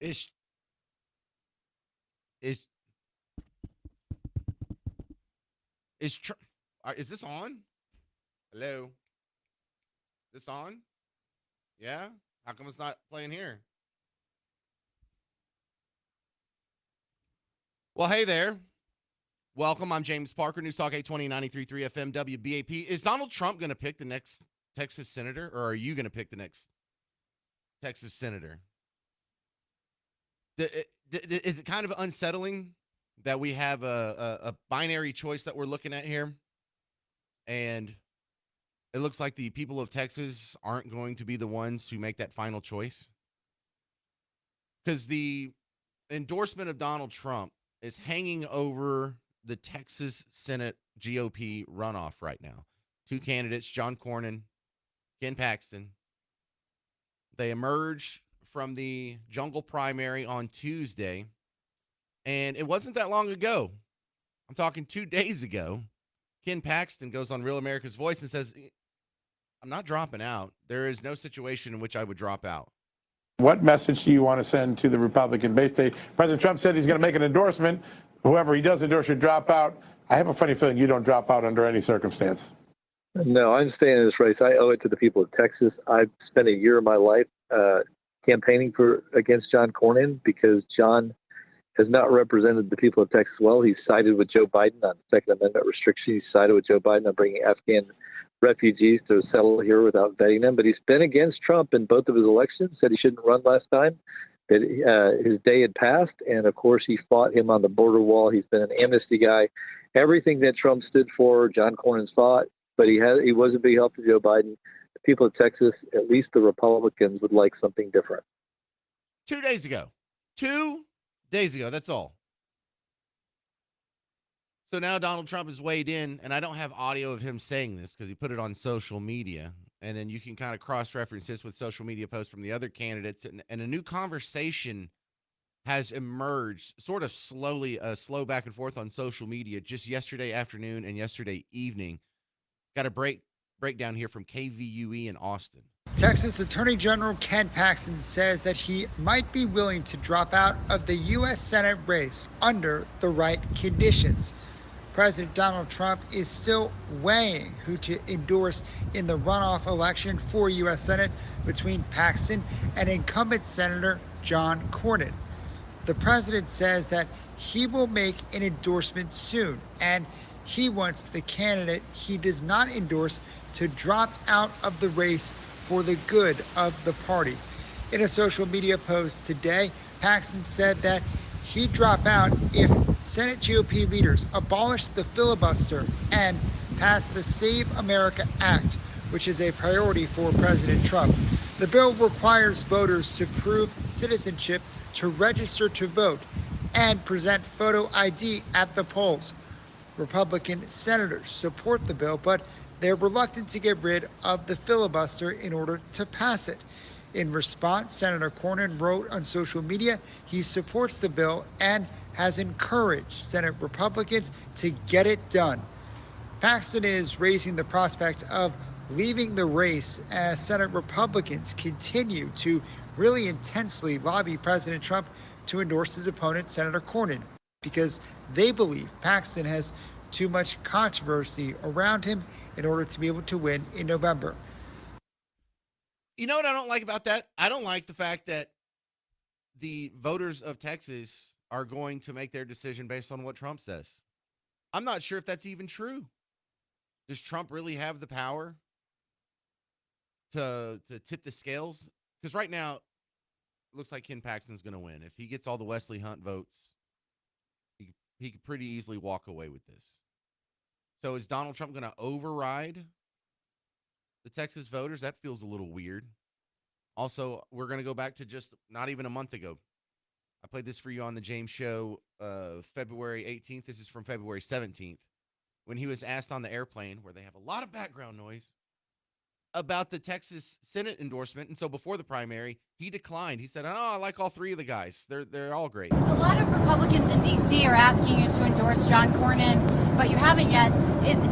Is is is this on? Hello, this on? Yeah. How come it's not playing here? Well, hey there. Welcome. I'm James Parker, News Talk 820 FM WBAP. Is Donald Trump going to pick the next Texas senator, or are you going to pick the next Texas senator? Is it kind of unsettling that we have a binary choice that we're looking at here? And it looks like the people of Texas aren't going to be the ones who make that final choice. Because the endorsement of Donald Trump is hanging over the Texas Senate GOP runoff right now. Two candidates, John Cornyn, Ken Paxton. They emerged from the jungle primary on Tuesday, and it wasn't that long ago. I'm talking 2 days ago. Ken Paxton goes on Real America's Voice and says, I'm not dropping out. There is no situation in which I would drop out. What message do you want to send to the Republican base? President Trump said he's going to make an endorsement. Whoever he does endorse should drop out. I have a funny feeling you don't drop out under any circumstance. No, I'm staying in this race. I owe it to the people of Texas. I've spent a year of my life campaigning against John Cornyn because John has not represented the people of Texas well. He's sided with Joe Biden on Second Amendment restrictions. He's sided with Joe Biden on bringing Afghan refugees to settle here without vetting them. But he's been against Trump in both of his elections, said he shouldn't run last time, that his day had passed. And, of course, he fought him on the border wall. He's been an amnesty guy. Everything that Trump stood for, John Cornyn's fought. But he was a big help to Joe Biden. The people of Texas, at least the Republicans, would like something different. 2 days ago. 2 days ago. That's all. So now Donald Trump has weighed in, and I don't have audio of him saying this because he put it on social media. And then you can kind of cross-reference this with social media posts from the other candidates. And a new conversation has emerged sort of slowly, slow back and forth on social media just yesterday afternoon and yesterday evening. Got a breakdown here from KVUE in Austin. Texas Attorney General Ken Paxton says that he might be willing to drop out of the U.S. Senate race under the right conditions. President Donald Trump is still weighing who to endorse in the runoff election for U.S. Senate between Paxton and incumbent Senator John Cornyn. The president says that he will make an endorsement soon, and he wants the candidate he does not endorse to drop out of the race for the good of the party. In a social media post today, Paxton said that he'd drop out if Senate GOP leaders abolish the filibuster and pass the Save America Act, which is a priority for President Trump. The bill requires voters to prove citizenship to register to vote and present photo ID at the polls. Republican senators support the bill, but they're reluctant to get rid of the filibuster in order to pass it. In response, Senator Cornyn wrote on social media he supports the bill and has encouraged Senate Republicans to get it done. Paxton is raising the prospect of leaving the race as Senate Republicans continue to really intensely lobby President Trump to endorse his opponent, Senator Cornyn, because they believe Paxton has too much controversy around him in order to be able to win in November. You know what I don't like about that? I don't like the fact that the voters of Texas are going to make their decision based on what Trump says. I'm not sure if that's even true. Does Trump really have the power to tip the scales? Because right now, it looks like Ken Paxton's going to win. If he gets all the Wesley Hunt votes, he could pretty easily walk away with this. So is Donald Trump going to override the Texas voters? That feels a little weird. Also, we're going to go back to just not even a month ago. I played this for you on the James Show February 18th. This is from February 17th when he was asked on the airplane where they have a lot of background noise. about the Texas Senate endorsement, and so before the primary, he declined. He said, "Oh, I like all three of the guys. They're all great." A lot of Republicans in D.C. are asking you to endorse John Cornyn, but you haven't yet.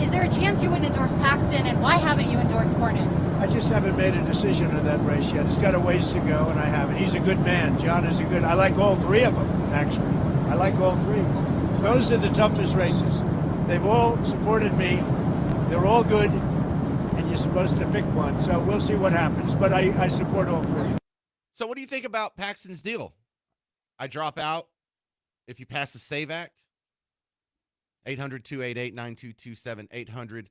Is there a chance you wouldn't endorse Paxton, and why haven't you endorsed Cornyn? I just haven't made a decision on that race yet. It's got a ways to go, and I haven't. He's a good man. John is a good. I like all three of them, actually. I like all three. Those are the toughest races. They've all supported me. They're all good, and you're supposed to pick one. So we'll see what happens. But I support all three. So what do you think about Paxton's deal? I drop out if you pass the SAVE Act. 800-288-9227.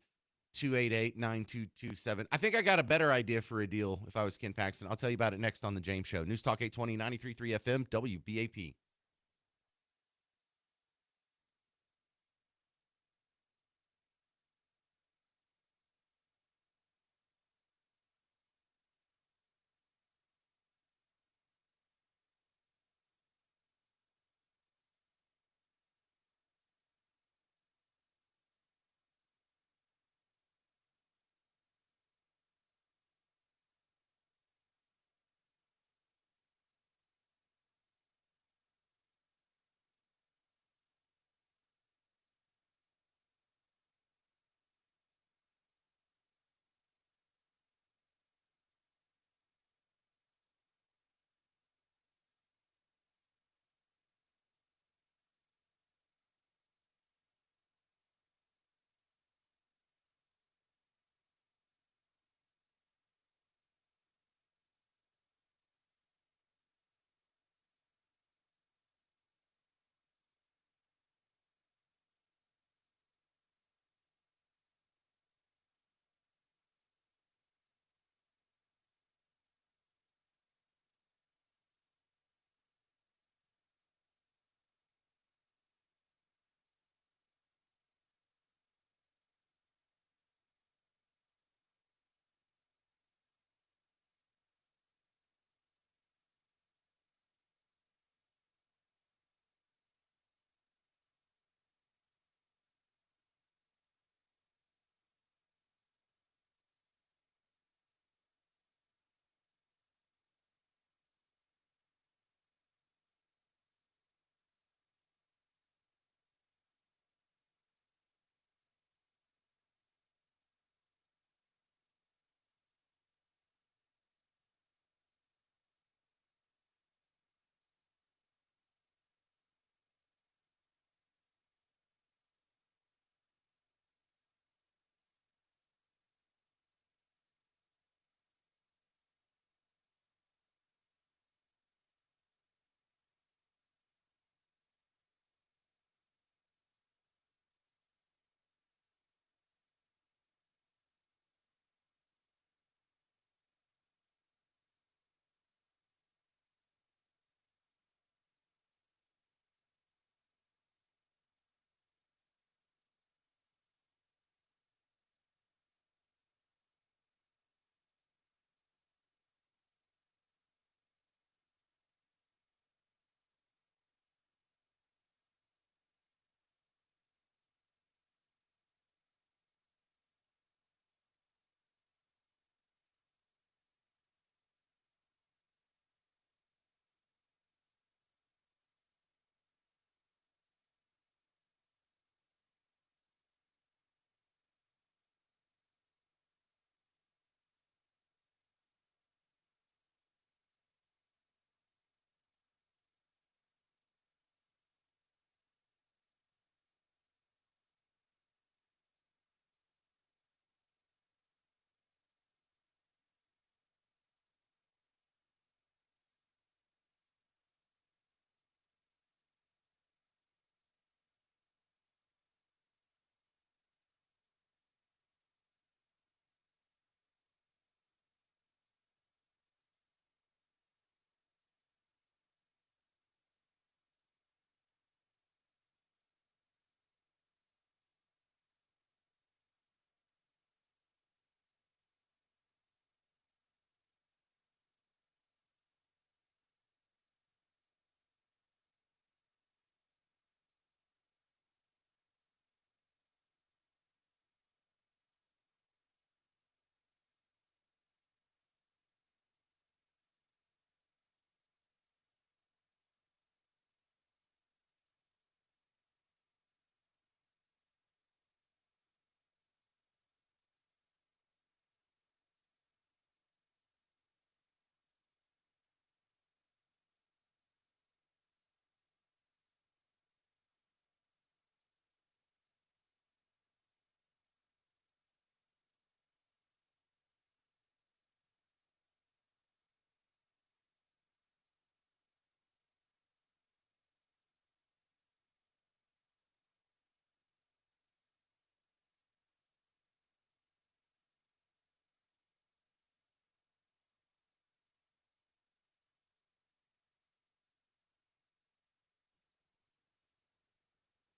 800-288-9227. I think I got a better idea for a deal if I was Ken Paxton. I'll tell you about it next on The James Show. News Talk 820, 93.3 FM, WBAP.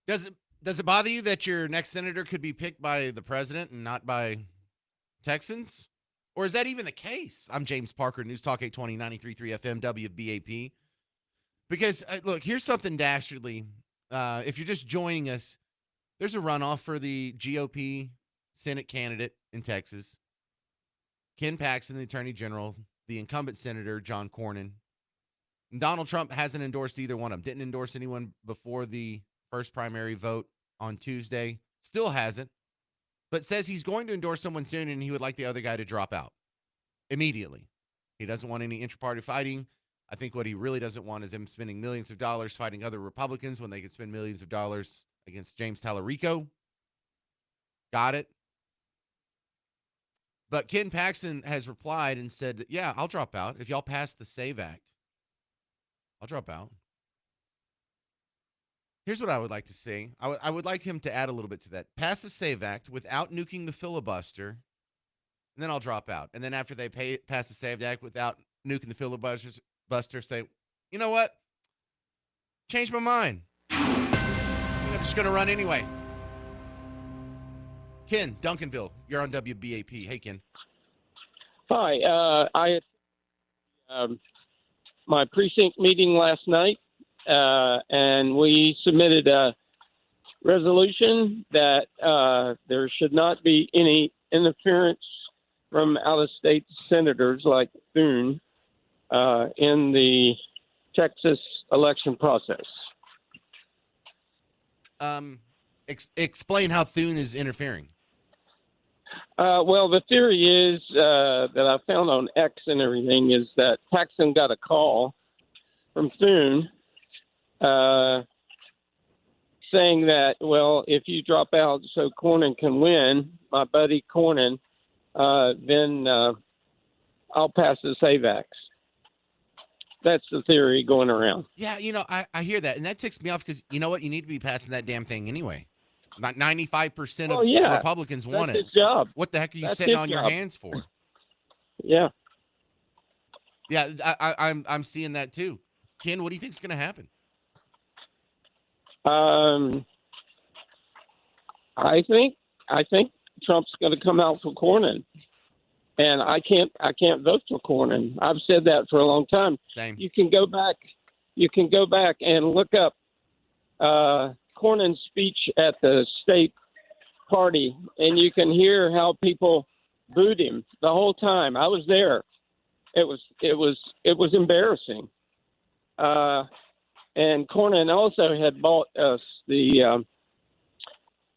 Does it bother you that your next senator could be picked by the president and not by Texans? Or is that even the case? I'm James Parker, News Talk 820, 93.3 FM, WBAP. Because, look, here's something dastardly. If you're just joining us, there's a runoff for the GOP Senate candidate in Texas. Ken Paxton, the Attorney General, the incumbent Senator, John Cornyn. And Donald Trump hasn't endorsed either one of them. Didn't endorse anyone before the first primary vote on Tuesday. Still hasn't. But says he's going to endorse someone soon, and he would like the other guy to drop out immediately. He doesn't want any intra-party fighting. I think what he really doesn't want is him spending millions of dollars fighting other Republicans when they could spend millions of dollars against James Tallarico. Got it. But Ken Paxton has replied and said, yeah, I'll drop out. If y'all pass the SAVE Act, I'll drop out. Here's what I would like to see. I would like him to add a little bit to that. Pass the SAVE Act without nuking the filibuster, and then I'll drop out. And then after they pass the SAVE Act without nuking the filibuster, say, you know what? Change my mind. I'm just going to run anyway. Ken, Duncanville, you're on WBAP. Hey, Ken. Hi. I my precinct meeting last night, and we submitted a resolution that there should not be any interference from out-of-state senators like Thune in the Texas election process. Explain how Thune is interfering. Well, the theory is that I found on X and everything is that Paxton got a call from Thune saying that, well, if you drop out so Cornyn can win, my buddy Cornyn, then I'll pass the SAVE Act. That's the theory going around. Yeah, I hear that, and that ticks me off because you know what? You need to be passing that damn thing anyway. Not 95% of Republicans want it. That's his job. What the heck are you That's sitting his on your job. hands for? Yeah. Yeah, I'm seeing that too. Ken, what do you think is going to happen? I think Trump's going to come out for Cornyn, and I can't vote for Cornyn. I've said that for a long time. Same. You can go back and look up Cornyn's speech at the state party, and you can hear how people booed him the whole time. I was there. It was embarrassing. And Cornyn also had bought us the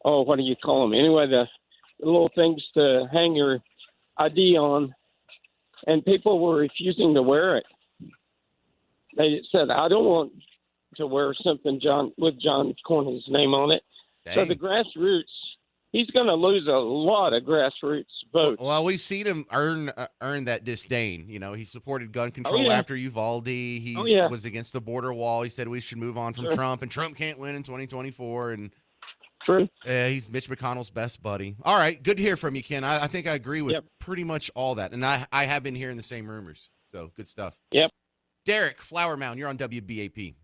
what do you call them? Anyway, the little things to hang your ID on, and people were refusing to wear it. They said, "I don't want to wear something with John Cornyn's name on it." Dang. So the grassroots, he's going to lose a lot of grassroots votes. Well, we've seen him earn that disdain. He supported gun control after Uvalde. He was against the border wall. He said we should move on from Trump, and Trump can't win in 2024. And True. He's Mitch McConnell's best buddy. All right, good to hear from you, Ken. I think I agree with pretty much all that, and I have been hearing the same rumors. So good stuff. Yep. Derek, Flower Mound, you're on WBAP.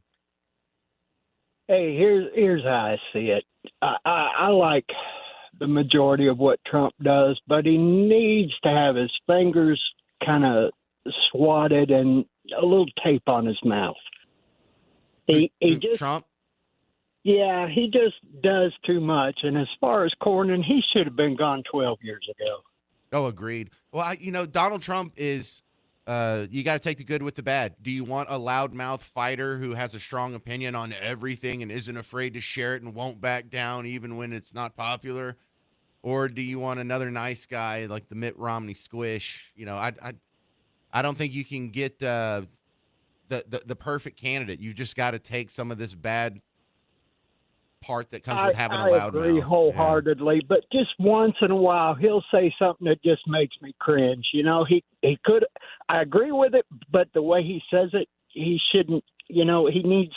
Hey, here's how I see it. I like the majority of what Trump does, but he needs to have his fingers kind of swatted and a little tape on his mouth. He just Trump. Yeah, he just does too much. And as far as Cornyn, he should have been gone 12 years ago. Oh, agreed. Well, Donald Trump is. You got to take the good with the bad. Do you want a loudmouth fighter who has a strong opinion on everything and isn't afraid to share it and won't back down even when it's not popular? Or do you want another nice guy like the Mitt Romney squish? I don't think you can get the perfect candidate. You've just got to take some of this bad part that comes with having a loud mouth. I agree wholeheartedly, but just once in a while he'll say something that just makes me cringe. He could. I agree with it, but the way he says it, he shouldn't. He needs.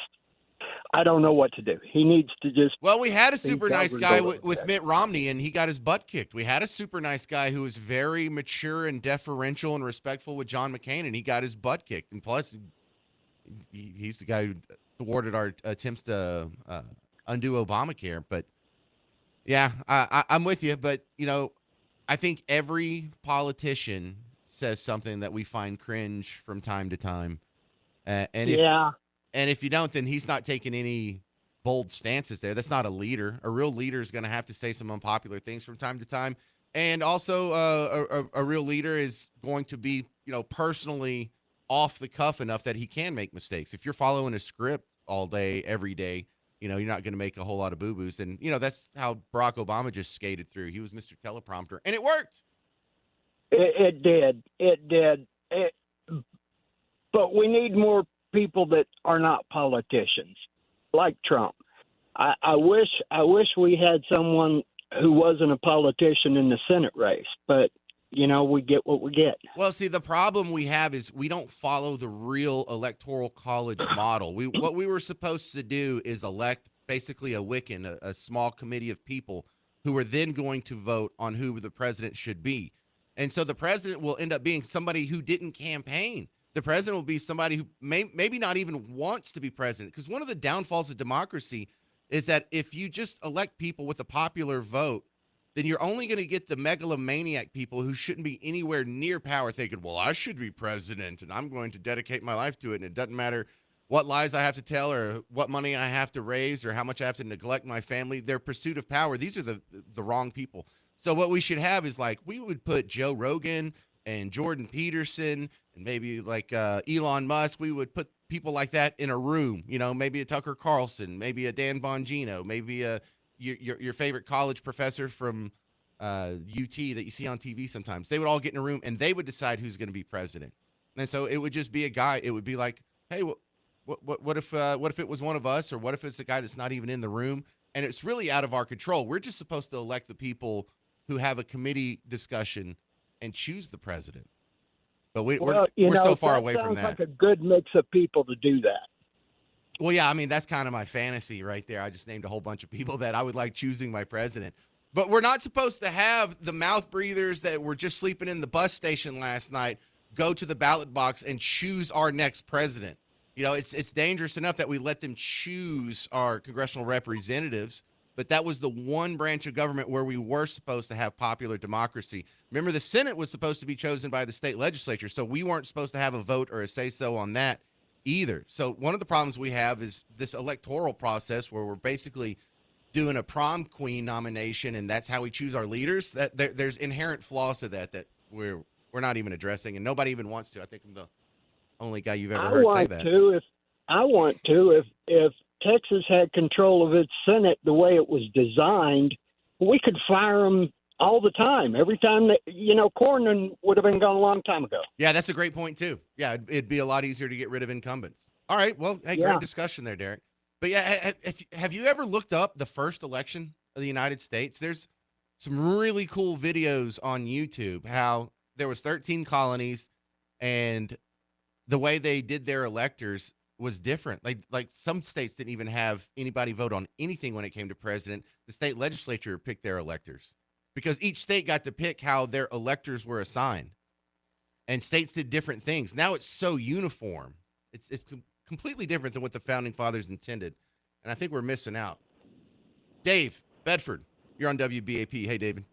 I don't know what to do. He needs to just. Well, we had a super nice guy with Mitt Romney, and he got his butt kicked. We had a super nice guy who was very mature and deferential and respectful with John McCain, and he got his butt kicked. And plus, he's the guy who thwarted our attempts to undo Obamacare. But yeah, I'm with you. But I think every politician says something that we find cringe from time to time. Yeah. And if you don't, then he's not taking any bold stances there. That's not a leader. A real leader is going to have to say some unpopular things from time to time. And also, a real leader is going to be, personally off the cuff enough that he can make mistakes. If you're following a script all day, every day, you're not going to make a whole lot of boo-boos. And, that's how Barack Obama just skated through. He was Mr. Teleprompter, and it worked. It did. It did. But we need more people that are not politicians, like Trump. I wish we had someone who wasn't a politician in the Senate race, but we get what we get. Well, see, the problem we have is we don't follow the real electoral college model. What we were supposed to do is elect basically a Wiccan, a small committee of people who are then going to vote on who the president should be. And so the president will end up being somebody who didn't campaign. The president will be somebody who maybe not even wants to be president. Because one of the downfalls of democracy is that if you just elect people with a popular vote, then you're only going to get the megalomaniac people who shouldn't be anywhere near power thinking, well, I should be president and I'm going to dedicate my life to it. And it doesn't matter what lies I have to tell or what money I have to raise or how much I have to neglect my family. Their pursuit of power, these are the wrong people. So what we should have is we would put Joe Rogan and Jordan Peterson and maybe Elon Musk. We would put people like that in a room, maybe a Tucker Carlson, maybe a Dan Bongino, maybe your favorite college professor from UT that you see on TV sometimes. They would all get in a room and they would decide who's going to be president. And so it would just be a guy. It would be like, hey, what if it was one of us, or what if it's a guy that's not even in the room? And it's really out of our control. We're just supposed to elect the people who have a committee discussion and choose the president. But we're so far away from that. Sounds like a good mix of people to do that. Well, yeah, I mean, that's kind of my fantasy right there. I just named a whole bunch of people that I would like choosing my president. But we're not supposed to have the mouth breathers that were just sleeping in the bus station last night go to the ballot box and choose our next president. It's dangerous enough that we let them choose our congressional representatives, but that was the one branch of government where we were supposed to have popular democracy. Remember, the Senate was supposed to be chosen by the state legislature, so we weren't supposed to have a vote or a say-so on that either. So one of the problems we have is this electoral process where we're basically doing a prom queen nomination, and that's how we choose our leaders. That there's inherent flaws to that we're not even addressing, and nobody even wants to. I think I'm the only guy you've ever heard say that. I want to. If Texas had control of its Senate the way it was designed, we could fire them all the time. Every time that, Cornyn would have been gone a long time ago. Yeah, that's a great point too. Yeah, it'd be a lot easier to get rid of incumbents. All right, well, hey, great discussion there, Derek. But yeah, have you ever looked up the first election of the United States? There's some really cool videos on YouTube how there was 13 colonies and the way they did their electors was different. Like some states didn't even have anybody vote on anything when it came to president. The state legislature picked their electors because each state got to pick how their electors were assigned, and states did different things. Now it's so uniform. It's completely different than what the founding fathers intended, and I think we're missing out. Dave Bedford, you're on WBAP. Hey, David.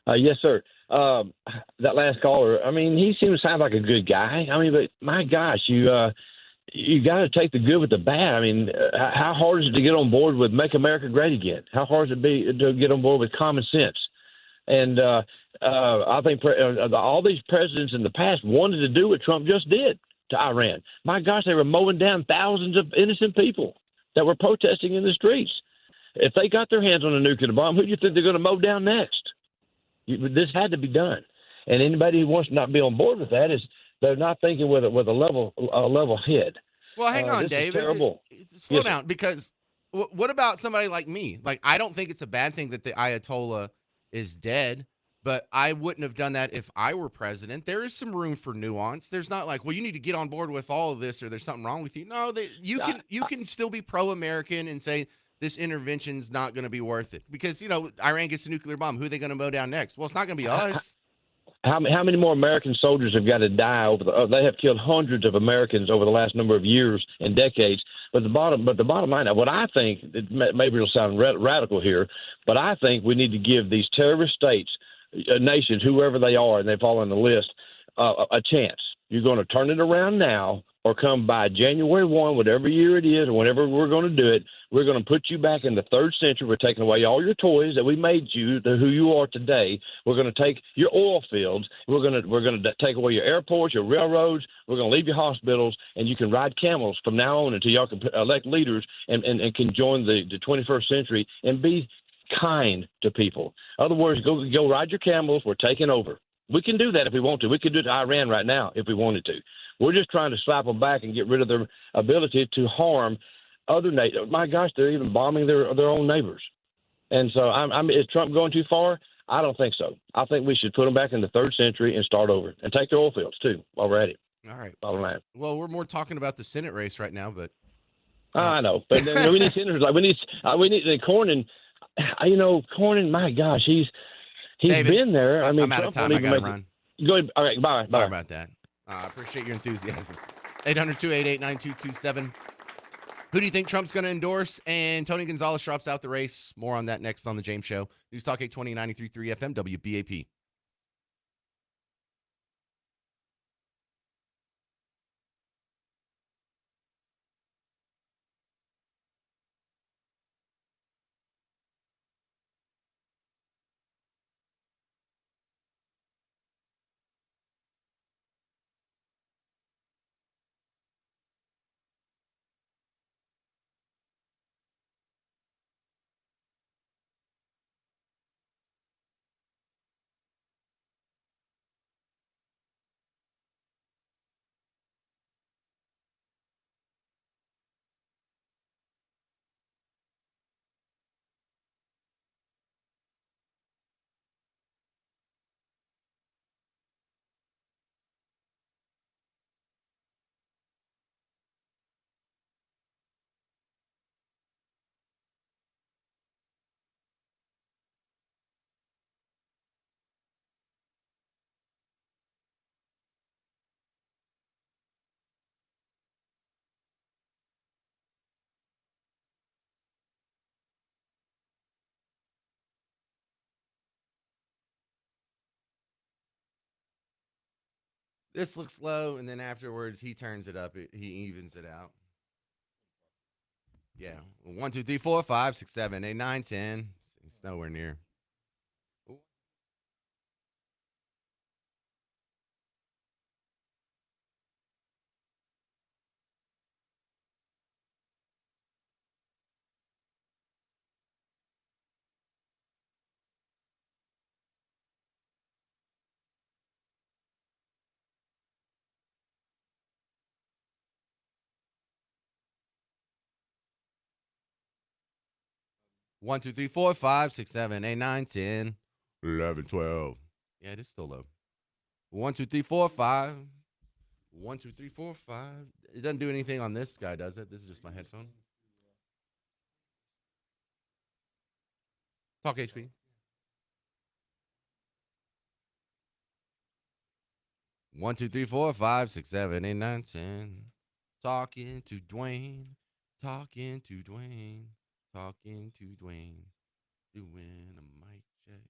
Yes, sir. That last caller, I mean, he seems to sound like a good guy. I mean, but my gosh, you got to take the good with the bad. I mean, how hard is it to get on board with Make America Great Again? How hard is it to get on board with common sense? And I think all these presidents in the past wanted to do what Trump just did to Iran. My gosh, they were mowing down thousands of innocent people that were protesting in the streets. If they got their hands on a nuclear bomb, who do you think they're going to mow down next? This had to be done, and anybody who wants to not be on board with that is they're not thinking with a level head. Well, hang on, David. Slow down, sir. Because what about somebody like me? Like, I don't think it's a bad thing that the Ayatollah is dead, but I wouldn't have done that if I were president. There is some room for nuance. There's not like, well, you need to get on board with all of this, or there's something wrong with you. No, you can still be pro-American and say, this intervention's not going to be worth it because, Iran gets a nuclear bomb. Who are they going to mow down next? Well, it's not going to be us. How many more American soldiers have got to die they have killed hundreds of Americans over the last number of years and decades But the bottom line, what I think, maybe it'll sound radical here, but I think we need to give these terrorist states, nations, whoever they are, and they fall on the list, a chance. You're going to turn it around now, or come by January 1, whatever year it is, or whenever we're going to do it. We're going to put you back in the 3rd century. We're taking away all your toys that we made you, who you are today. We're going to take your oil fields. We're going to take away your airports, your railroads. We're going to leave your hospitals, and you can ride camels from now on until y'all can elect leaders and can join the 21st century and be kind to people. In other words, go ride your camels. We're taking over. We can do that if we want to. We could do it to Iran right now if we wanted to. We're just trying to slap them back and get rid of their ability to harm other nations. My gosh, they're even bombing their own neighbors. And so, is Trump going too far? I don't think so. I think we should put them back in the 3rd century and start over, and take their oil fields too while we're at it. All right. Bottom line. Well, we're more talking about the Senate race right now, but I know, but we need senators. Like we need Cornyn. Cornyn. My gosh, he's David, been there. I mean, I'm out of Trump time. won't I even got to make run. Go ahead. All right. Bye. Sorry Bye. about that. I appreciate your enthusiasm. 800-288-9227. Who do you think Trump's going to endorse? And Tony Gonzales drops out the race. More on that next on the James Show. News Talk 820 93.3 FM WBAP. This looks low, and then afterwards he turns it up. He evens it out. Yeah. 1, 2, 3, 4, 5, 6, 7, 8, 9, 10. It's nowhere near. 1, 2, 3, 4, 5, 6, 7, 8, 9, 10, 11, 12. Yeah, it is still low. 1, 2, 3, 4, 5. 1, 2, 3, 4, 5. It doesn't do anything on this guy, does it? This is just my headphone. Talk HP. One, two, three, four, five, 6, 7, 8, 9, 10. Talking to Dwayne. Talking to Dwayne. Talking to Dwayne. Doing a mic check.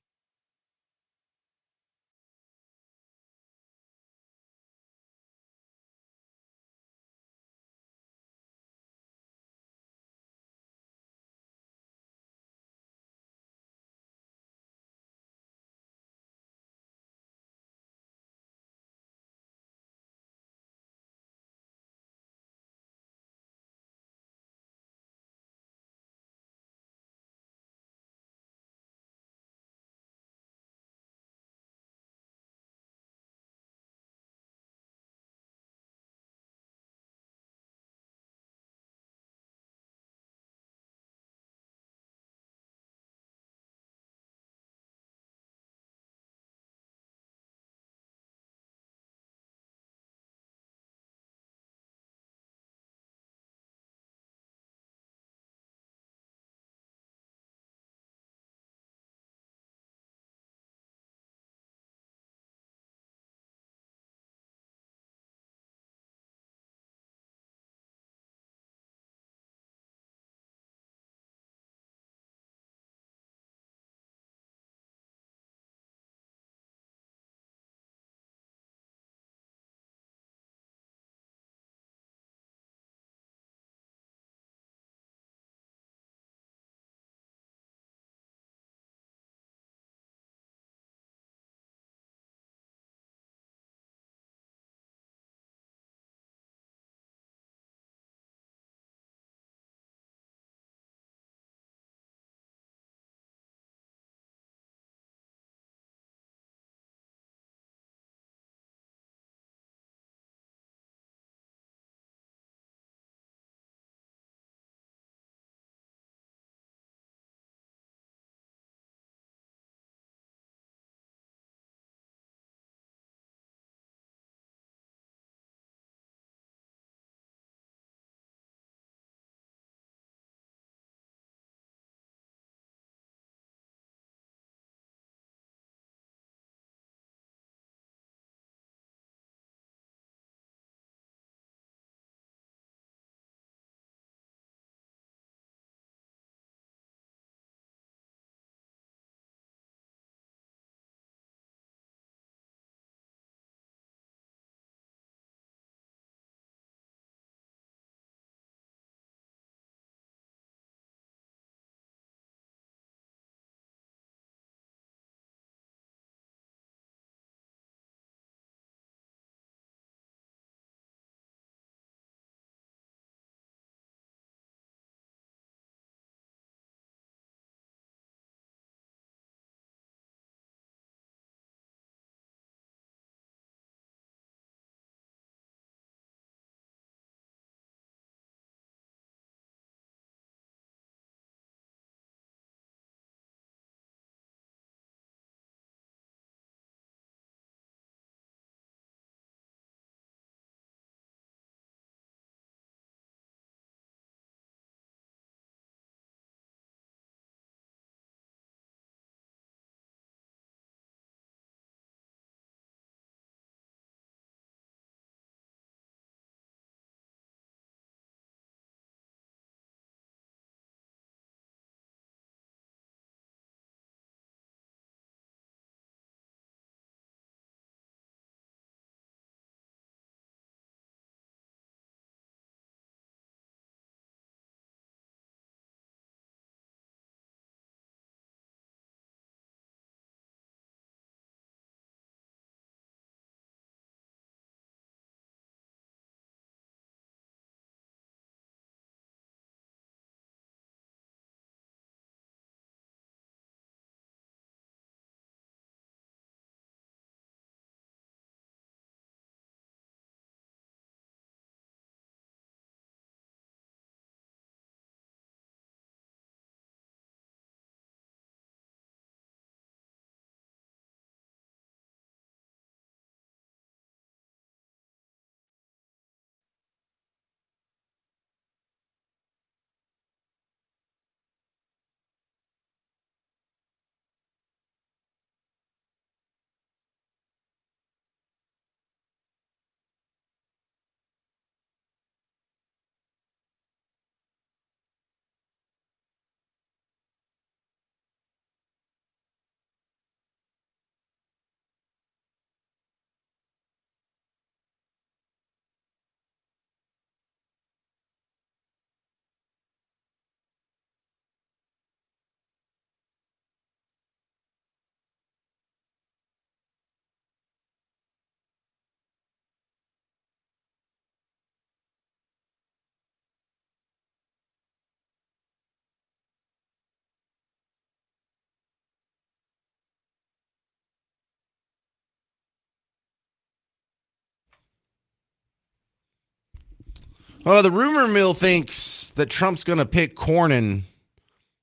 Well, the rumor mill thinks that Trump's going to pick Cornyn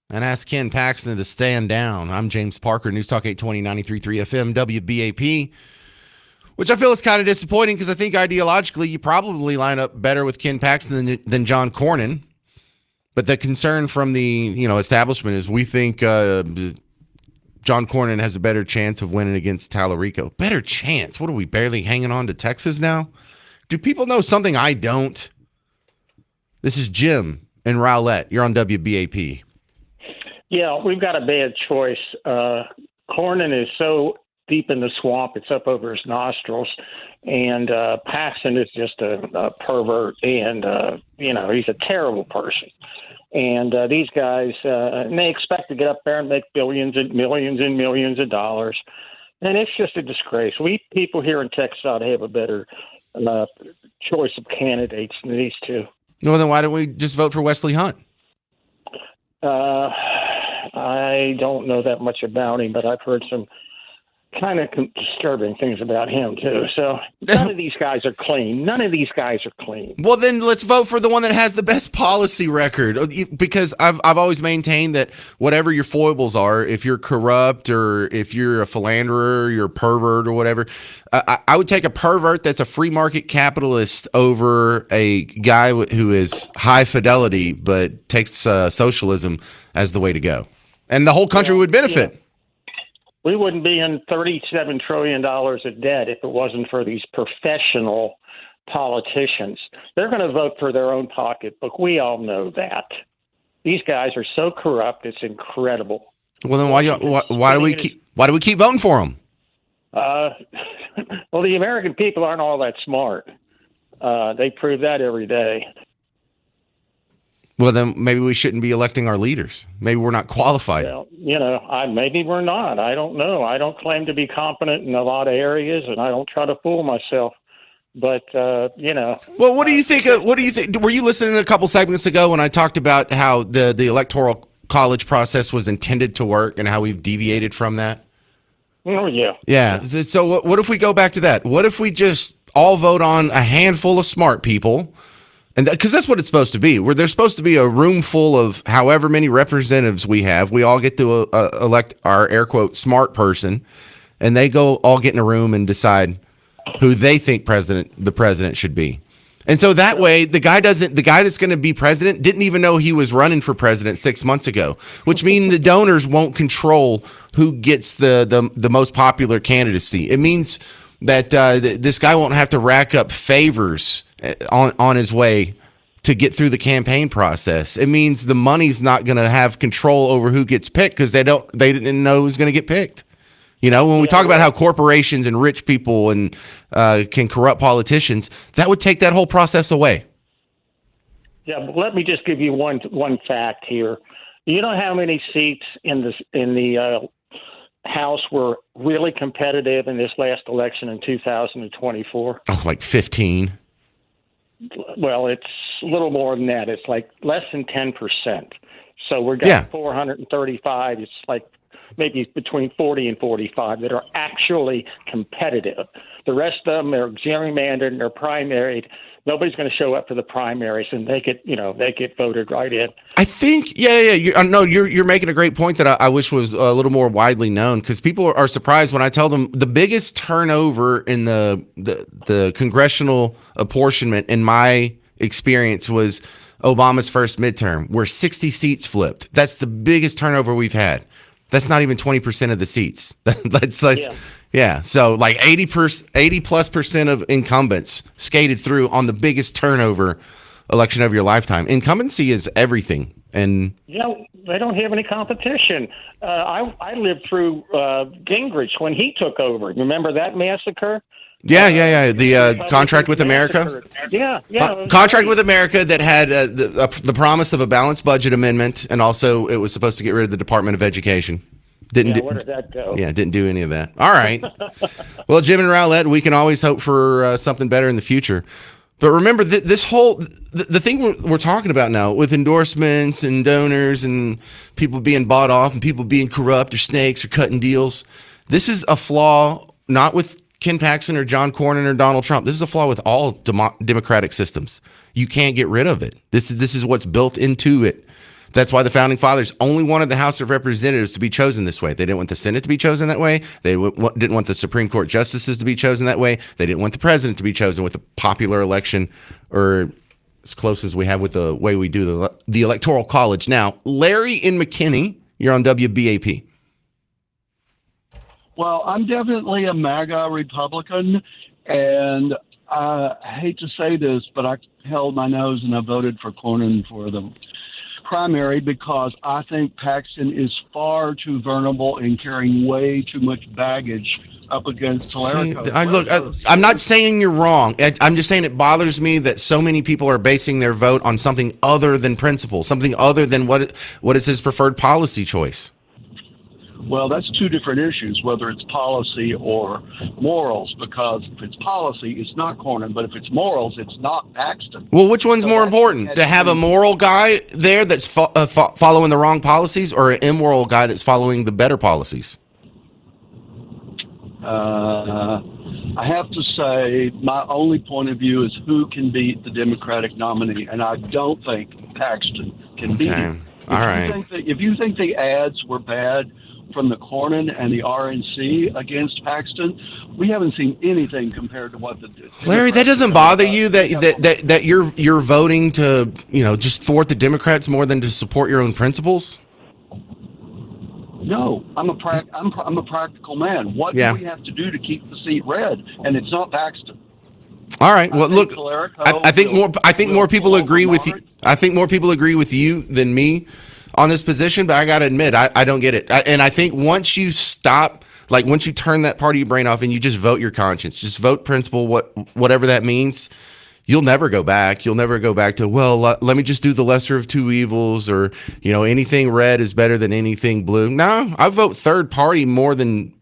and ask Ken Paxton to stand down. I'm James Parker, News Talk 820, 93.3 FM, WBAP, which I feel is kind of disappointing because I think ideologically you probably line up better with Ken Paxton than John Cornyn. But the concern from the establishment is we think John Cornyn has a better chance of winning against Tallarico. Better chance? What are we, barely hanging on to Texas now? Do people know something I don't? This is Jim and Rowlett. You're on WBAP. Yeah, we've got a bad choice. Cornyn is so deep in the swamp, it's up over his nostrils. And Paxton is just a pervert, and, he's a terrible person. And these guys, and they expect to get up there and make billions and millions and millions of dollars. And it's just a disgrace. We people here in Texas ought to have a better choice of candidates than these two. Well, then why don't we just vote for Wesley Hunt? I don't know that much about him, but I've heard some kind of disturbing things about him too. So none of these guys are clean. Well, then let's vote for the one that has the best policy record, because I've always maintained that whatever your foibles are, if you're corrupt or if you're a philanderer, you're a pervert or whatever, I would take a pervert that's a free market capitalist over a guy who is high fidelity but takes socialism as the way to go. And the whole country would benefit. Yeah. We wouldn't be in $37 trillion of debt if it wasn't for these professional politicians. They're going to vote for their own pocketbook. We all know that. These guys are so corrupt; it's incredible. Well, then why do we keep voting for them? Well, the American people aren't all that smart. They prove that every day. Well, then maybe we shouldn't be electing our leaders. Maybe we're not qualified. Well, maybe we're not. I don't know. I don't claim to be competent in a lot of areas, and I don't try to fool myself. But Well, what do you think? Were you listening a couple segments ago when I talked about how the electoral college process was intended to work and how we've deviated from that? Oh yeah. Yeah. So what if we go back to that? What if we just all vote on a handful of smart people? And because that's what it's supposed to be. Where there's supposed to be a room full of however many representatives we have. We all get to elect our air quote smart person, and they go all get in a room and decide who they think the president should be. And so that way, the guy that's going to be president didn't even know he was running for president 6 months ago, which means the donors won't control who gets the most popular candidacy. It means that this guy won't have to rack up favors on his way to get through the campaign process. It means the money's not going to have control over who gets picked because they didn't know who's going to get picked. When we talk about how corporations and rich people and can corrupt politicians, that would take that whole process away. Yeah, but let me just give you one fact here. You know how many seats in the House were really competitive in this last election in 2024? Oh, like 15. Well, it's a little more than that. It's like less than 10%. So we're got 435. It's like maybe between 40 and 45 that are actually competitive. The rest of them are gerrymandered and they're primaried. Nobody's going to show up for the primaries, and they get voted right in. I think, you're making a great point that I wish was a little more widely known, because people are surprised when I tell them the biggest turnover in the congressional apportionment in my experience was Obama's first midterm, where 60 seats flipped. That's the biggest turnover we've had. That's not even 20% of the seats. That's like. Yeah, so like 80+% of incumbents skated through on the biggest turnover election of your lifetime. Incumbency is everything, and they don't have any competition. I lived through Gingrich when he took over. Remember that massacre? Yeah. The Contract with America. Yeah. Contract with America that had the promise of a balanced budget amendment, and also it was supposed to get rid of the Department of Education. Where did that go? Yeah, didn't do any of that. All right. Well, Jim and Rowlett, we can always hope for something better in the future. But remember, this whole the thing we're talking about now with endorsements and donors and people being bought off and people being corrupt or snakes or cutting deals, this is a flaw not with Ken Paxton or John Cornyn or Donald Trump. This is a flaw with all democratic systems. You can't get rid of it. This is what's built into it. That's why the founding fathers only wanted the House of Representatives to be chosen this way. They didn't want the Senate to be chosen that way. They didn't want the Supreme Court justices to be chosen that way. They didn't want the president to be chosen with a popular election, or as close as we have with the way we do the Electoral College now. Larry in McKinney, you're on WBAP. Well, I'm definitely a MAGA Republican, and I hate to say this, but I held my nose and I voted for Cornyn for the primary because I think Paxton is far too vulnerable and carrying way too much baggage up against Tallarico. I'm not saying you're wrong. I'm just saying it bothers me that so many people are basing their vote on something other than principle, something other than what is his preferred policy choice. Well, that's two different issues, whether it's policy or morals, because if it's policy, it's not Cornyn, but if it's morals, it's not Paxton. Well, which one's more important? To have a moral guy there that's following the wrong policies, or an immoral guy that's following the better policies? I have to say my only point of view is who can beat the Democratic nominee, and I don't think Paxton can beat him. If you think the ads were bad from the Cornyn and the RNC against Paxton, we haven't seen anything compared to what the Larry, that doesn't bother you that you're voting to just thwart the Democrats more than to support your own principles? No, I'm a practical man. What do we have to do to keep the seat red? And it's not Paxton. All right. Well, look, I think more people agree with you. I think more people agree with you than me on this position, but I got to admit, I don't get it. And I think once you stop, once you turn that part of your brain off and you just vote your conscience, just vote principle, whatever that means, you'll never go back. You'll never go back to, let me just do the lesser of two evils, or, anything red is better than anything blue. No, I vote third party more than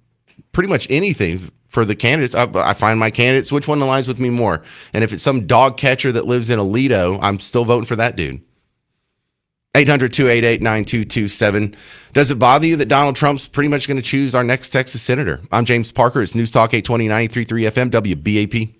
pretty much anything for the candidates. I find my candidates, which one aligns with me more. And if it's some dog catcher that lives in Alito, I'm still voting for that dude. 800-288-9227. Does it bother you that Donald Trump's pretty much going to choose our next Texas senator? I'm James Parker. It's News Talk 820 93.3 FM WBAP.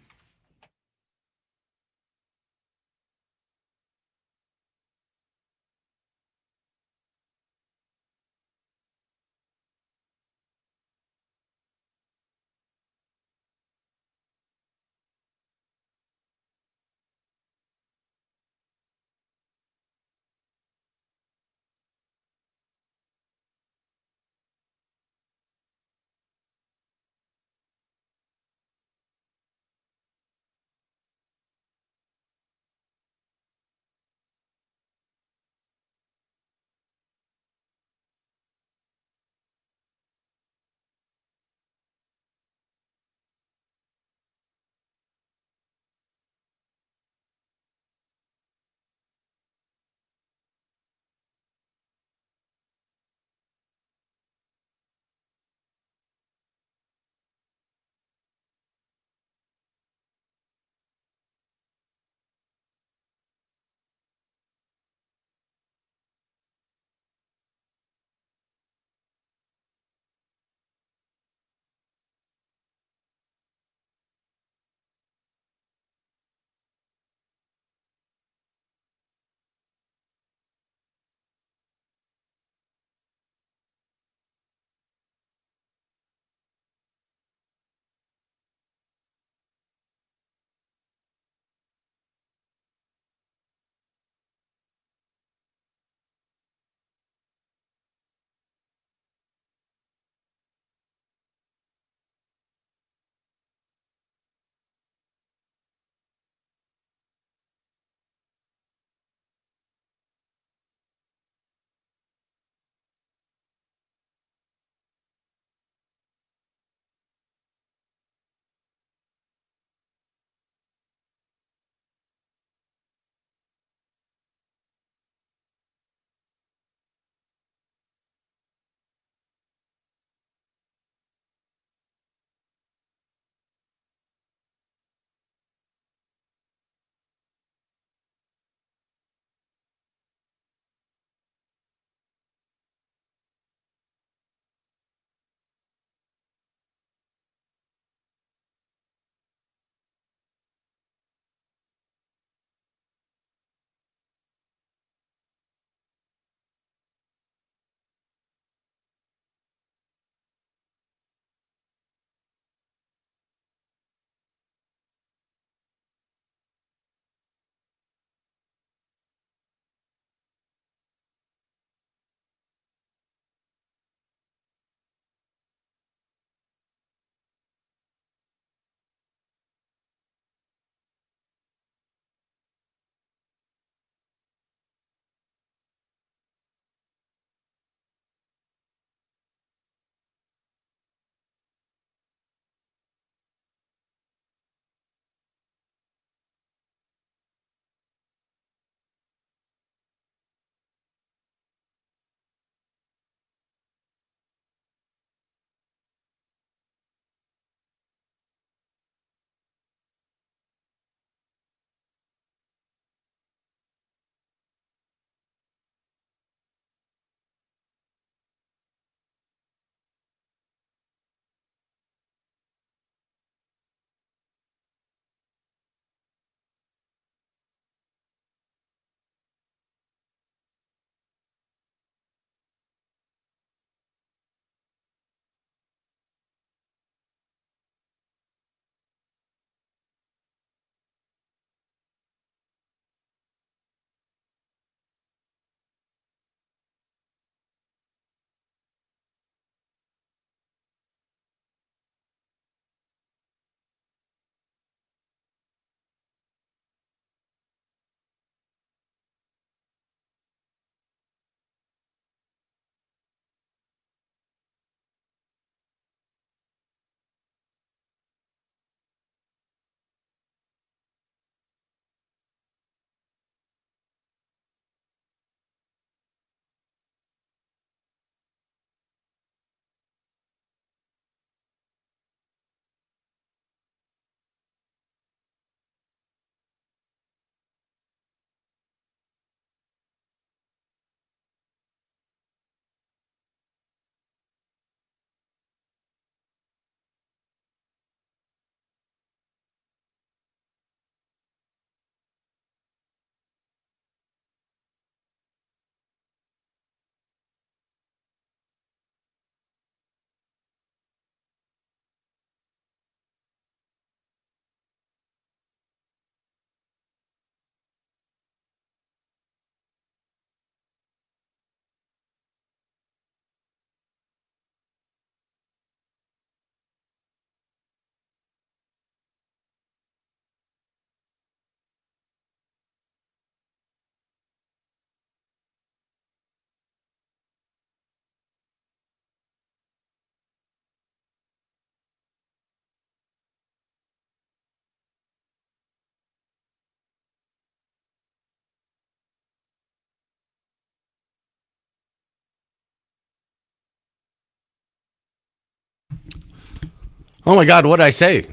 Oh my God, what did I say?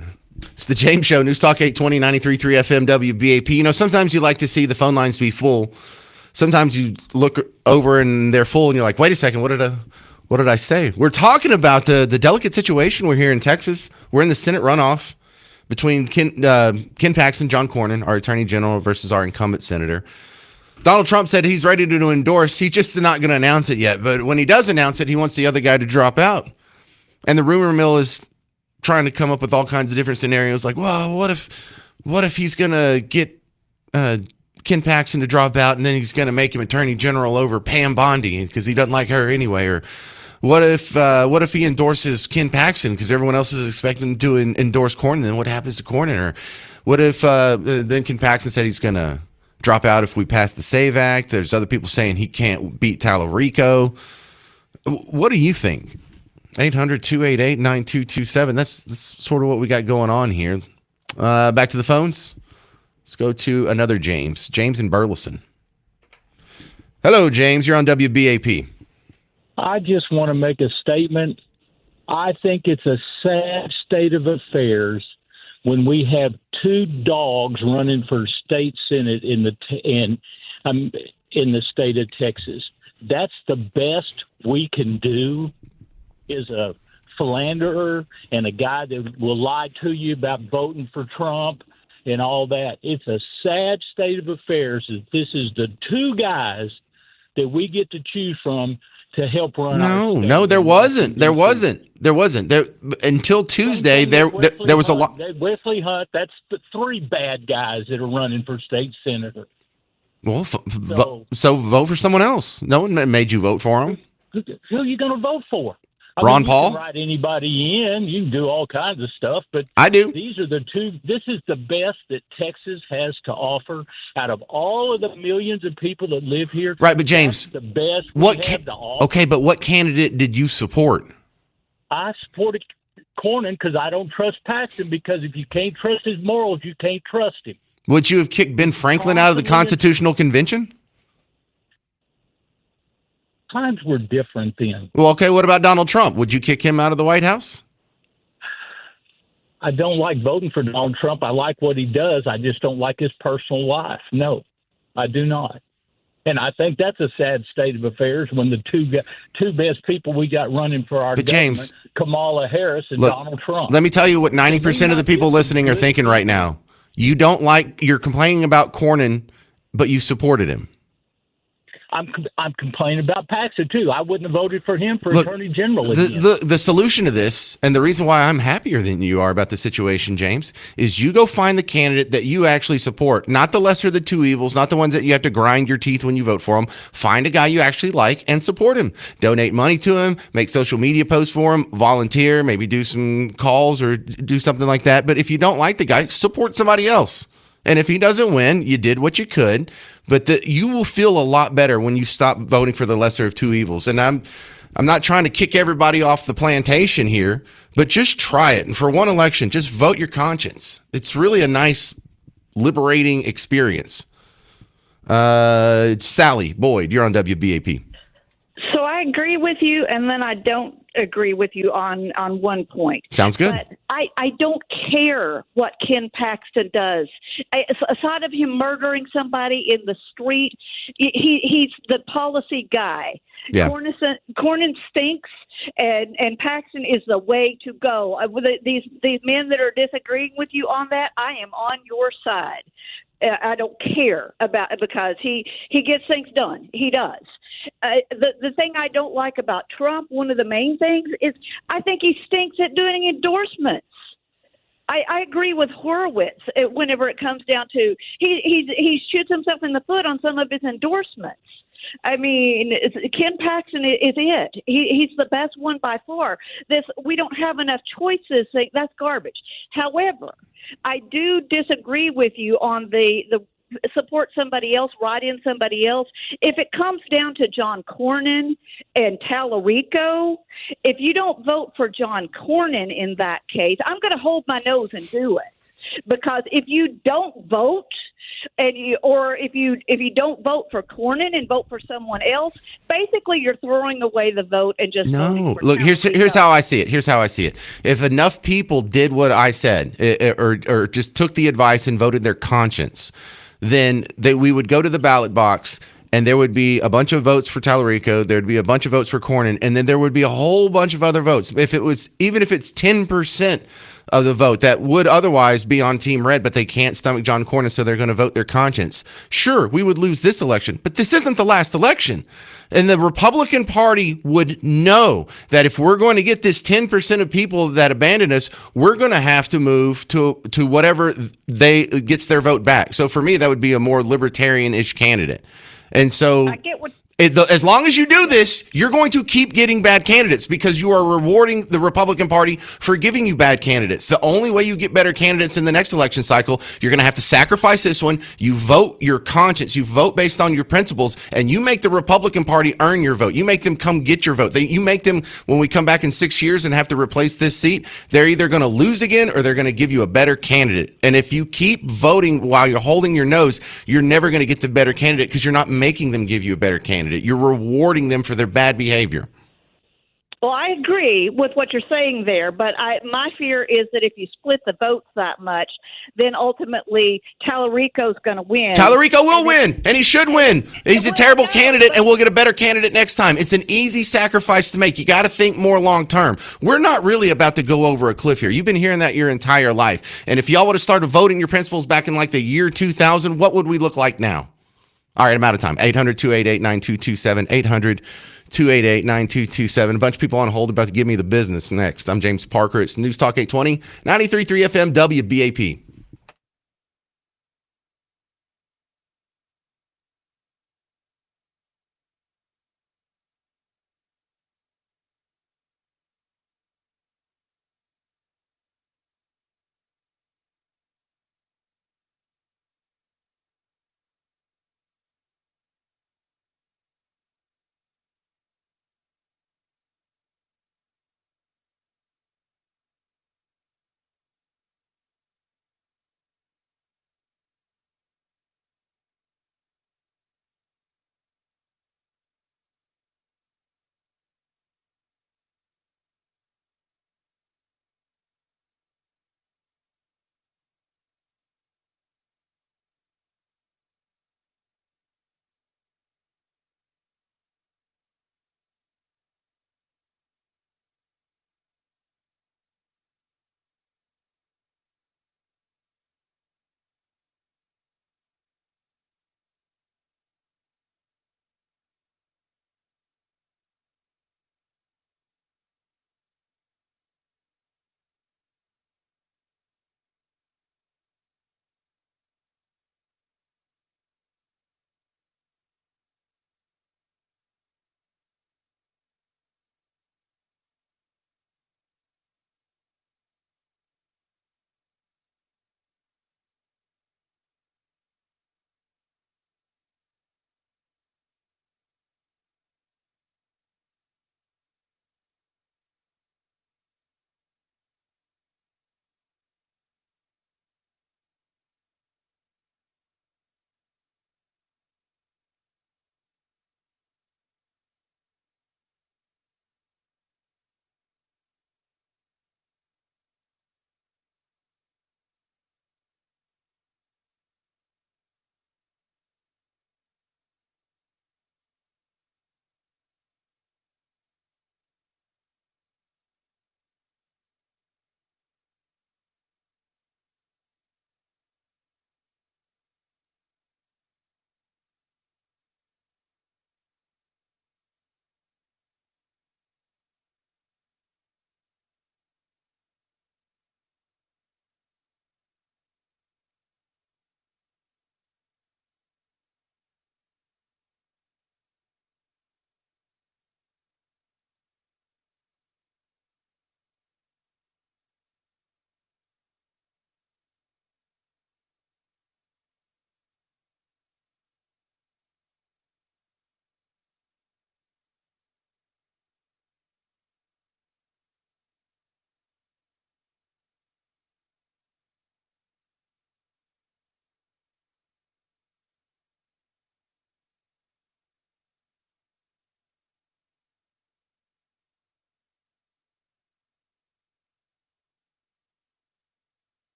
It's the James Show, News Talk 820, 93.3 FM, WBAP. You know, sometimes you like to see the phone lines be full. Sometimes you look over and they're full and you're like, wait a second, what did I say? We're talking about the delicate situation we're here in Texas. We're in the Senate runoff between Ken Paxton, John Cornyn, our Attorney General, versus our incumbent senator. Donald Trump said he's ready to endorse. He's just not going to announce it yet. But when he does announce it, he wants the other guy to drop out. And the rumor mill is trying to come up with all kinds of different scenarios. Like, well, what if he's going to get Ken Paxton to drop out, and then he's going to make him Attorney General over Pam Bondi because he doesn't like her anyway? Or what if he endorses Ken Paxton because everyone else is expecting to endorse Cornyn? Then what happens to Cornyn? Or what if then Ken Paxton said he's going to drop out if we pass the SAVE Act? There's other people saying he can't beat Tallarico. What do you think? 800-288-9227. That's sort of what we got going on here. Back to the phones. Let's go to another James. James in Burleson. Hello, James. You're on WBAP. I just want to make a statement. I think it's a sad state of affairs when we have two dogs running for state senate in the state of Texas. That's the best we can do, is a philanderer and a guy that will lie to you about voting for Trump and all that. It's a sad state of affairs that this is the two guys that we get to choose from to help run. No, there wasn't. There until Tuesday. There was a lot. Wesley Hunt. That's the three bad guys that are running for state senator. Well, so vote for someone else. No one made you vote for him. Who are you going to vote for? Ron Paul? You can write anybody in. You can do all kinds of stuff, but I do. These are the two. This is the best that Texas has to offer out of all of the millions of people that live here. Right, but James, the best we have to offer. Okay, but what candidate did you support? I supported Cornyn because I don't trust Paxton, because if you can't trust his morals, you can't trust him. Would you have kicked Ben Franklin out of the Constitutional Convention? Times were different then. Well, okay, what about Donald Trump? Would you kick him out of the White House? I don't like voting for Donald Trump. I like what he does. I just don't like his personal life. No, I do not. And I think that's a sad state of affairs when the two best people we got running for our government, James, Kamala Harris and Donald Trump. Let me tell you what 90% of the people listening are thinking right now. You're complaining about Cornyn, but you supported him. I'm complaining about Paxton too. I wouldn't have voted for him for Attorney General again. The solution to this, and the reason why I'm happier than you are about the situation, James, is you go find the candidate that you actually support, not the lesser of the two evils, not the ones that you have to grind your teeth when you vote for them. Find a guy you actually like and support him. Donate money to him, make social media posts for him, volunteer, maybe do some calls or do something like that. But if you don't like the guy, support somebody else. And if he doesn't win, you did what you could, but you will feel a lot better when you stop voting for the lesser of two evils. And I'm not trying to kick everybody off the plantation here, but just try it. And for one election, just vote your conscience. It's really a nice, liberating experience. Sally Boyd, you're on WBAP. So I agree with you, and then I don't agree with you on one point. Sounds good. But I don't care what Ken Paxton does. Aside of him murdering somebody in the street, he's the policy guy. Yeah. Cornyn stinks, and Paxton is the way to go. These men that are disagreeing with you on that, I am on your side. I don't care about it because he gets things done. He does. The thing I don't like about Trump, one of the main things, is I think he stinks at doing endorsements. I agree with Horowitz whenever it comes down to he shoots himself in the foot on some of his endorsements. I mean, Ken Paxton is it. He's the best one by far. We don't have enough choices. That's garbage. However, I do disagree with you on the support somebody else, write in somebody else. If it comes down to John Cornyn and Tallarico, if you don't vote for John Cornyn in that case, I'm going to hold my nose and do it. Because if you don't vote, and or if you don't vote for Cornyn and vote for someone else, basically you're throwing away the vote and just voting No, for look, here's Talerico. how I see it. Here's how I see it. If enough people did what I said, or just took the advice and voted their conscience, then we would go to the ballot box and there would be a bunch of votes for Talerico, there'd be a bunch of votes for Cornyn, and then there would be a whole bunch of other votes. Even if it's 10% of the vote that would otherwise be on Team Red, but they can't stomach John Cornyn, so they're going to vote their conscience. Sure, we would lose this election, but this isn't the last election. And the Republican Party would know that if we're going to get this 10% of people that abandon us, we're going to have to move to whatever gets their vote back. So for me, that would be a more libertarian-ish candidate. And so I get what as long as you do this, you're going to keep getting bad candidates because you are rewarding the Republican Party for giving you bad candidates. The only way you get better candidates in the next election cycle, you're going to have to sacrifice this one. You vote your conscience. You vote based on your principles, and you make the Republican Party earn your vote. You make them come get your vote. You make them, when we come back in 6 years and have to replace this seat, they're either going to lose again or they're going to give you a better candidate. And if you keep voting while you're holding your nose, you're never going to get the better candidate because you're not making them give you a better candidate. You're rewarding them for their bad behavior. Well, I agree with what you're saying there, but my fear is that if you split the votes that much, then ultimately Talerico's going to win. Talerico will win, and he should win. He's a terrible candidate, and we'll get a better candidate next time. It's an easy sacrifice to make. You got to think more long term. We're not really about to go over a cliff here. You've been hearing that your entire life. And if y'all would have started voting your principles back in like the year 2000, what would we look like now? All right, I'm out of time. 800-288-9227. 800-288-9227. A bunch of people on hold about to give me the business next. I'm James Parker. It's News Talk 820, 93.3 FM, WBAP.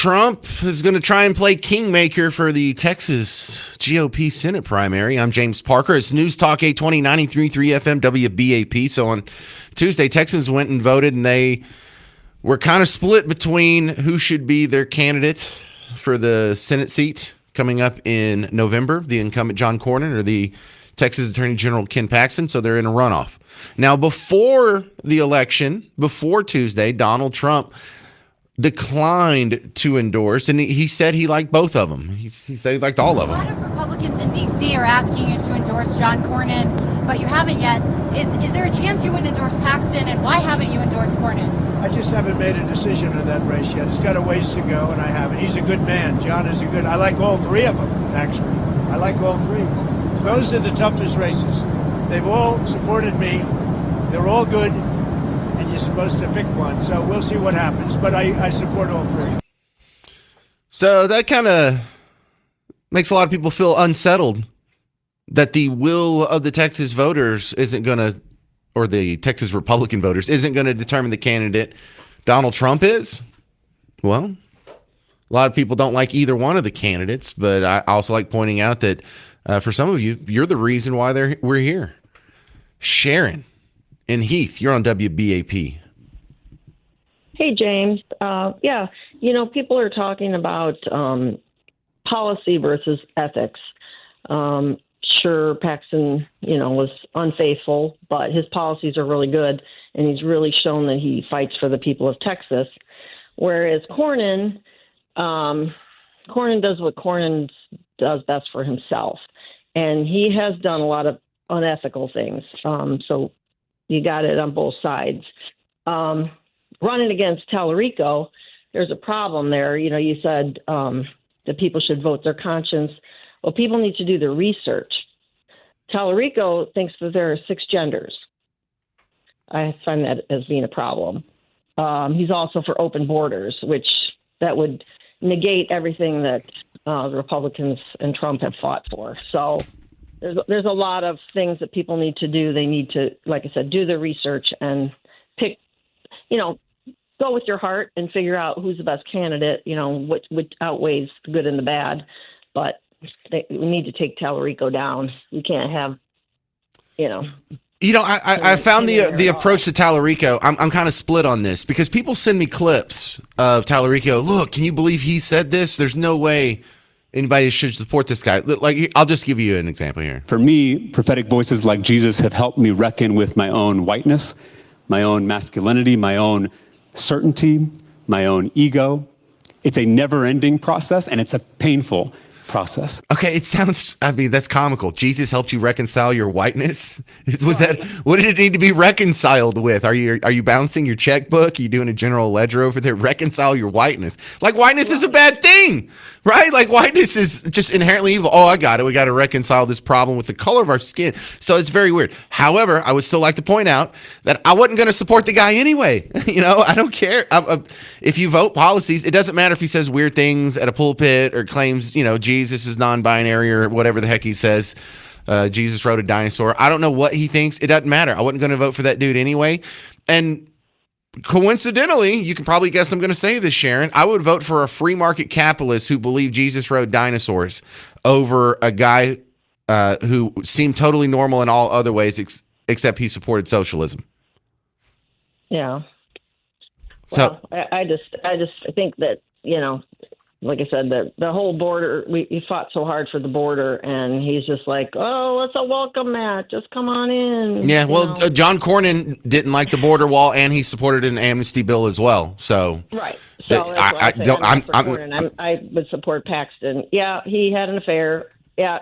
Trump is going to try and play kingmaker for the Texas GOP Senate primary. I'm James Parker. It's News Talk 820, 93.3 FM WBAP. So on Tuesday, Texans went and voted, and they were kind of split between who should be their candidate for the Senate seat coming up in November, the incumbent John Cornyn or the Texas Attorney General Ken Paxton. So they're in a runoff. Now, before the election, before Tuesday, Donald Trump declined to endorse, and he said he liked both of them. He said he liked all of them. A lot of Republicans in D.C. are asking you to endorse John Cornyn, but you haven't yet. Is there a chance you wouldn't endorse Paxton, and why haven't you endorsed Cornyn? I just haven't made a decision on that race yet. It's got a ways to go, and I haven't. He's a good man. John is a good. I like all three of them, actually. I like all three. Those are the toughest races. They've all supported me. They're all good, and you're supposed to pick one. So we'll see what happens. But I support all three. So that kind of makes a lot of people feel unsettled that the will of the Texas voters isn't going to, or the Texas Republican voters isn't going to determine the candidate. Donald Trump is. Well, a lot of people don't like either one of the candidates, but I also like pointing out that for some of you, you're the reason why we're here. Sharon and Heath, you're on WBAP. Hey, James. Yeah, people are talking about policy versus ethics. Sure, Paxton, was unfaithful, but his policies are really good, and he's really shown that he fights for the people of Texas. Whereas Cornyn does what Cornyn does best for himself, and he has done a lot of unethical things. So you got it on both sides. Running against Tallarico, there's a problem there. You said that people should vote their conscience. Well, people need to do their research. Tallarico thinks that there are 6 genders. I find that as being a problem. He's also for open borders, which that would negate everything that the Republicans and Trump have fought for. So there's a lot of things that people need to do. They need to, like I said, do the research and pick, go with your heart and figure out who's the best candidate, what outweighs the good and the bad. But we need to take Tallarico down. We can't have, I found the approach to Tallarico. I'm kind of split on this because people send me clips of Tallarico. Look, can you believe he said this? There's no way anybody should support this guy. Like, I'll just give you an example here. For me, prophetic voices like Jesus have helped me reckon with my own whiteness, my own masculinity, my own certainty, my own ego. It's a never-ending process, and it's a painful process. Okay, it sounds, that's comical. Jesus helped you reconcile your whiteness? What did it need to be reconciled with? Are you balancing your checkbook? Are you doing a general ledger over there? Reconcile your whiteness. Like, whiteness is a bad thing, right? Like, whiteness is just inherently evil. Oh, I got it. We got to reconcile this problem with the color of our skin. So it's very weird. However, I would still like to point out that I wasn't going to support the guy anyway. I don't care. If you vote policies, it doesn't matter if he says weird things at a pulpit or claims, Jesus is non-binary or whatever the heck he says. Jesus rode a dinosaur. I don't know what he thinks. It doesn't matter. I wasn't going to vote for that dude anyway. And coincidentally, you can probably guess I'm going to say this, Sharon, I would vote for a free market capitalist who believed Jesus rode dinosaurs over a guy who seemed totally normal in all other ways except he supported socialism. Yeah. So I think that, like I said, the whole border, we fought so hard for the border, and he's just like, oh, it's a welcome mat. Just come on in. Yeah, John Cornyn didn't like the border wall, and he supported an amnesty bill as well. So right. So I would support Paxton. Yeah, he had an affair. Yeah,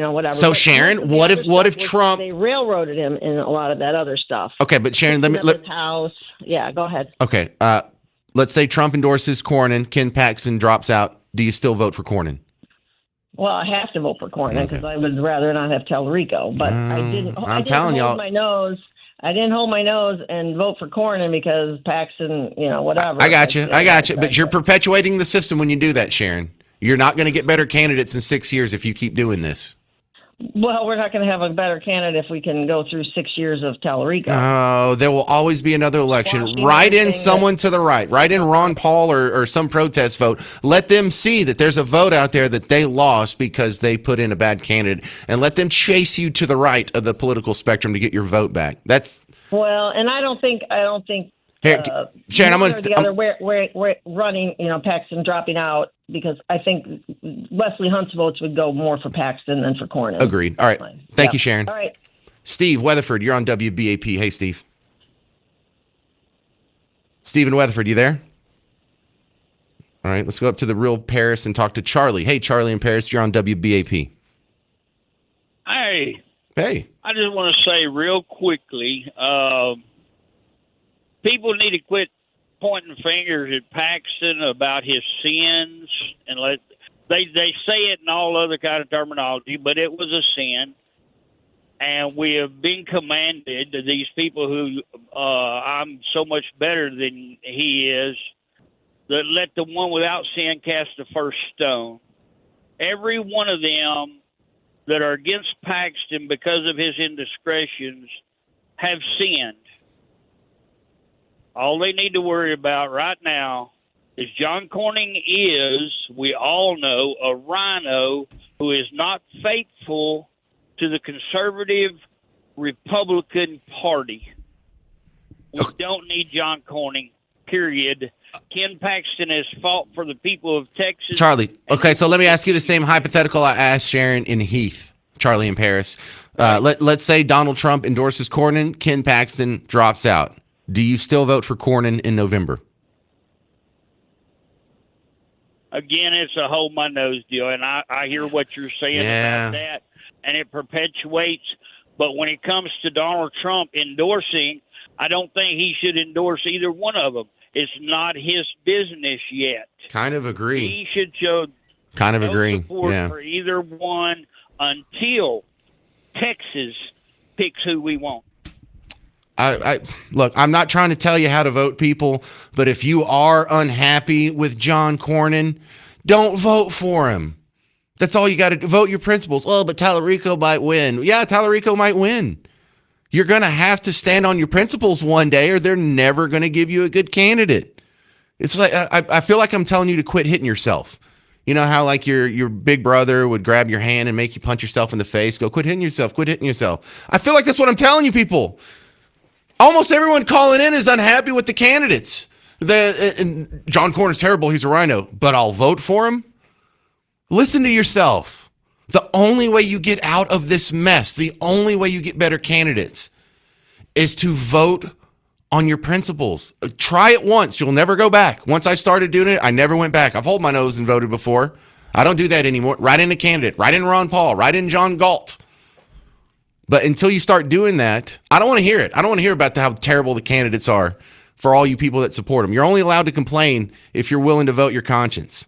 whatever. So Sharon, what if Trump? They railroaded him in a lot of that other stuff. Okay, but Sharon, let house. Yeah, go ahead. Okay. Let's say Trump endorses Cornyn, Ken Paxton drops out. Do you still vote for Cornyn? Well, I have to vote for Cornyn because I would rather not have Tallarico. But I didn't hold my nose. I didn't hold my nose and vote for Cornyn because Paxton, whatever. I got you. But you're perpetuating the system when you do that, Sharon. You're not going to get better candidates in 6 years if you keep doing this. Well, we're not going to have a better candidate if we can go through 6 years of Tallarico. Oh, there will always be another election. Watching Write in everything someone to the right. Write in Ron Paul or some protest vote. Let them see that there's a vote out there that they lost because they put in a bad candidate, and let them chase you to the right of the political spectrum to get your vote back. That's Well, and I don't think here, Sharon. one or the other we're running. Paxton dropping out because I think Wesley Hunt's votes would go more for Paxton than for Cornyn. Agreed. All right. Thank you, Sharon. All right. Steve Weatherford, you're on WBAP. Hey, Steve. Stephen Weatherford, you there? All right, let's go up to the real Paris and talk to Charlie. Hey, Charlie in Paris, you're on WBAP. Hey. Hey. I just want to say real quickly, people need to quit pointing fingers at Paxton about his sins, and they say it in all other kind of terminology, but it was a sin. And we have been commanded to these people who I'm so much better than he is, that let the one without sin cast the first stone. Every one of them that are against Paxton because of his indiscretions have sinned. All they need to worry about right now is John Cornyn is, we all know, a rhino who is not faithful to the conservative Republican Party. We don't need John Cornyn, period. Ken Paxton has fought for the people of Texas. Charlie, okay, so let me ask you the same hypothetical I asked Sharon in Heath, Charlie in Paris. Let's say Donald Trump endorses Cornyn, Ken Paxton drops out. Do you still vote for Cornyn in November? Again, it's a hold my nose deal, and I hear what you're saying about that, and it perpetuates. But when it comes to Donald Trump endorsing, I don't think he should endorse either one of them. It's not his business yet. Kind of agree. He should show support for either one until Texas picks who we want. I look, I'm not trying to tell you how to vote, people, but if you are unhappy with John Cornyn, don't vote for him. That's all you got to do. Vote your principles. Oh, but Tallarico might win. Yeah, Tallarico might win. You're going to have to stand on your principles one day, or they're never going to give you a good candidate. It's like I feel like I'm telling you to quit hitting yourself. You know how like your big brother would grab your hand and make you punch yourself in the face? Go, quit hitting yourself. Quit hitting yourself. I feel like that's what I'm telling you, people. Almost everyone calling in is unhappy with the candidates. And John Cornyn's terrible. He's a rhino. But I'll vote for him. Listen to yourself. The only way you get out of this mess, the only way you get better candidates is to vote on your principles. Try it once. You'll never go back. Once I started doing it, I never went back. I've held my nose and voted before. I don't do that anymore. Write in a candidate. Write in Ron Paul. Write in John Galt. But until you start doing that, I don't want to hear it. I don't want to hear about how terrible the candidates are for all you people that support them. You're only allowed to complain if you're willing to vote your conscience.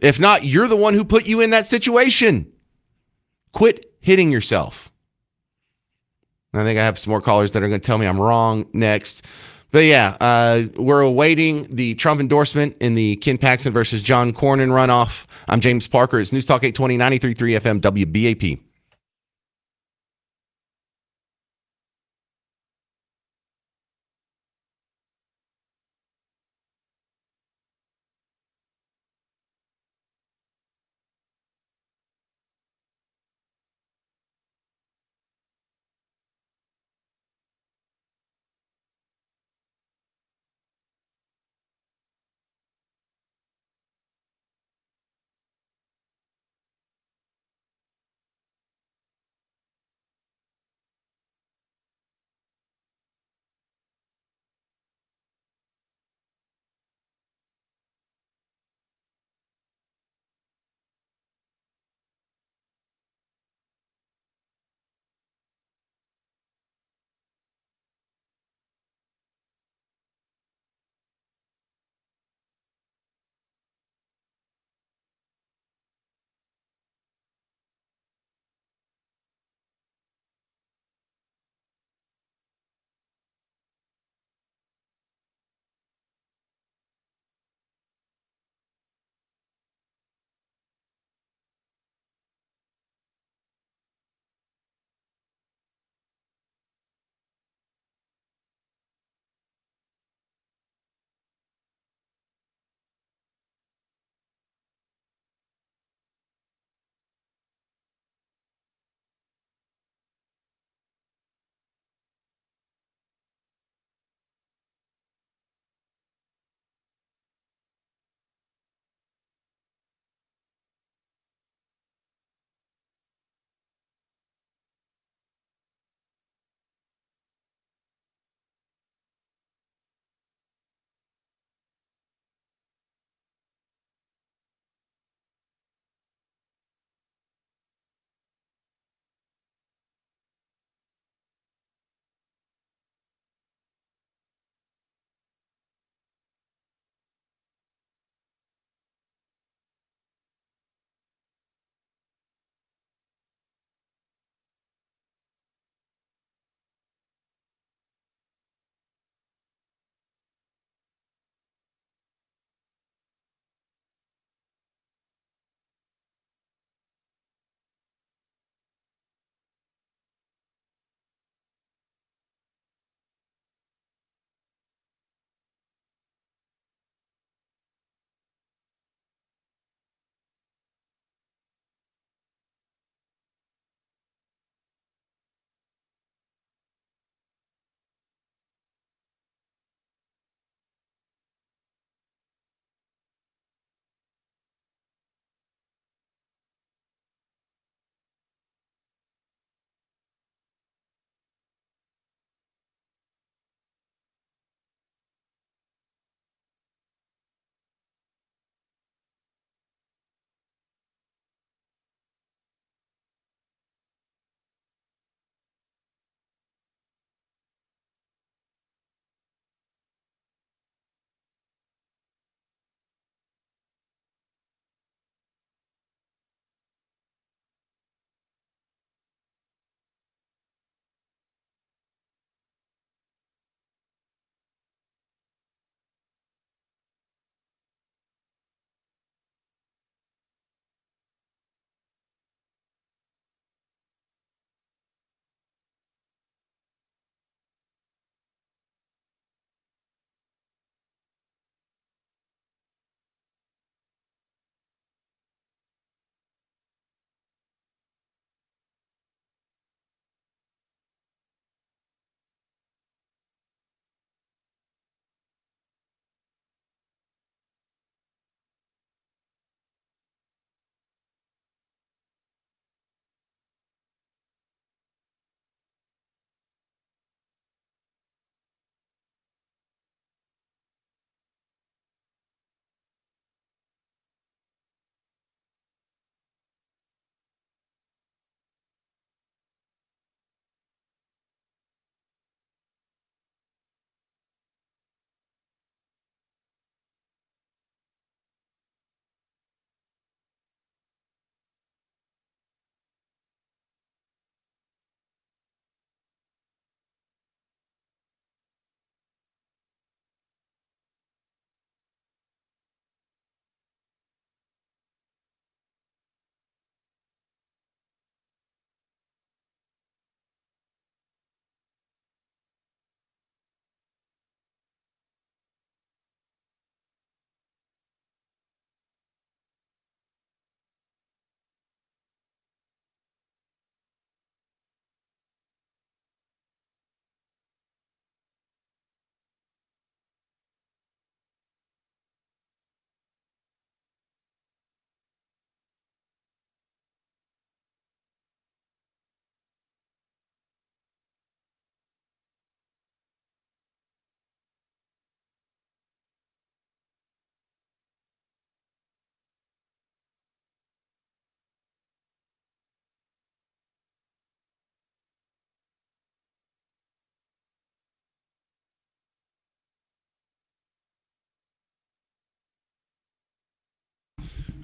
If not, you're the one who put you in that situation. Quit hitting yourself. I think I have some more callers that are going to tell me I'm wrong next. But yeah, we're awaiting the Trump endorsement in the Ken Paxton versus John Cornyn runoff. I'm James Parker. It's News Talk 820, 93.3 FM, WBAP.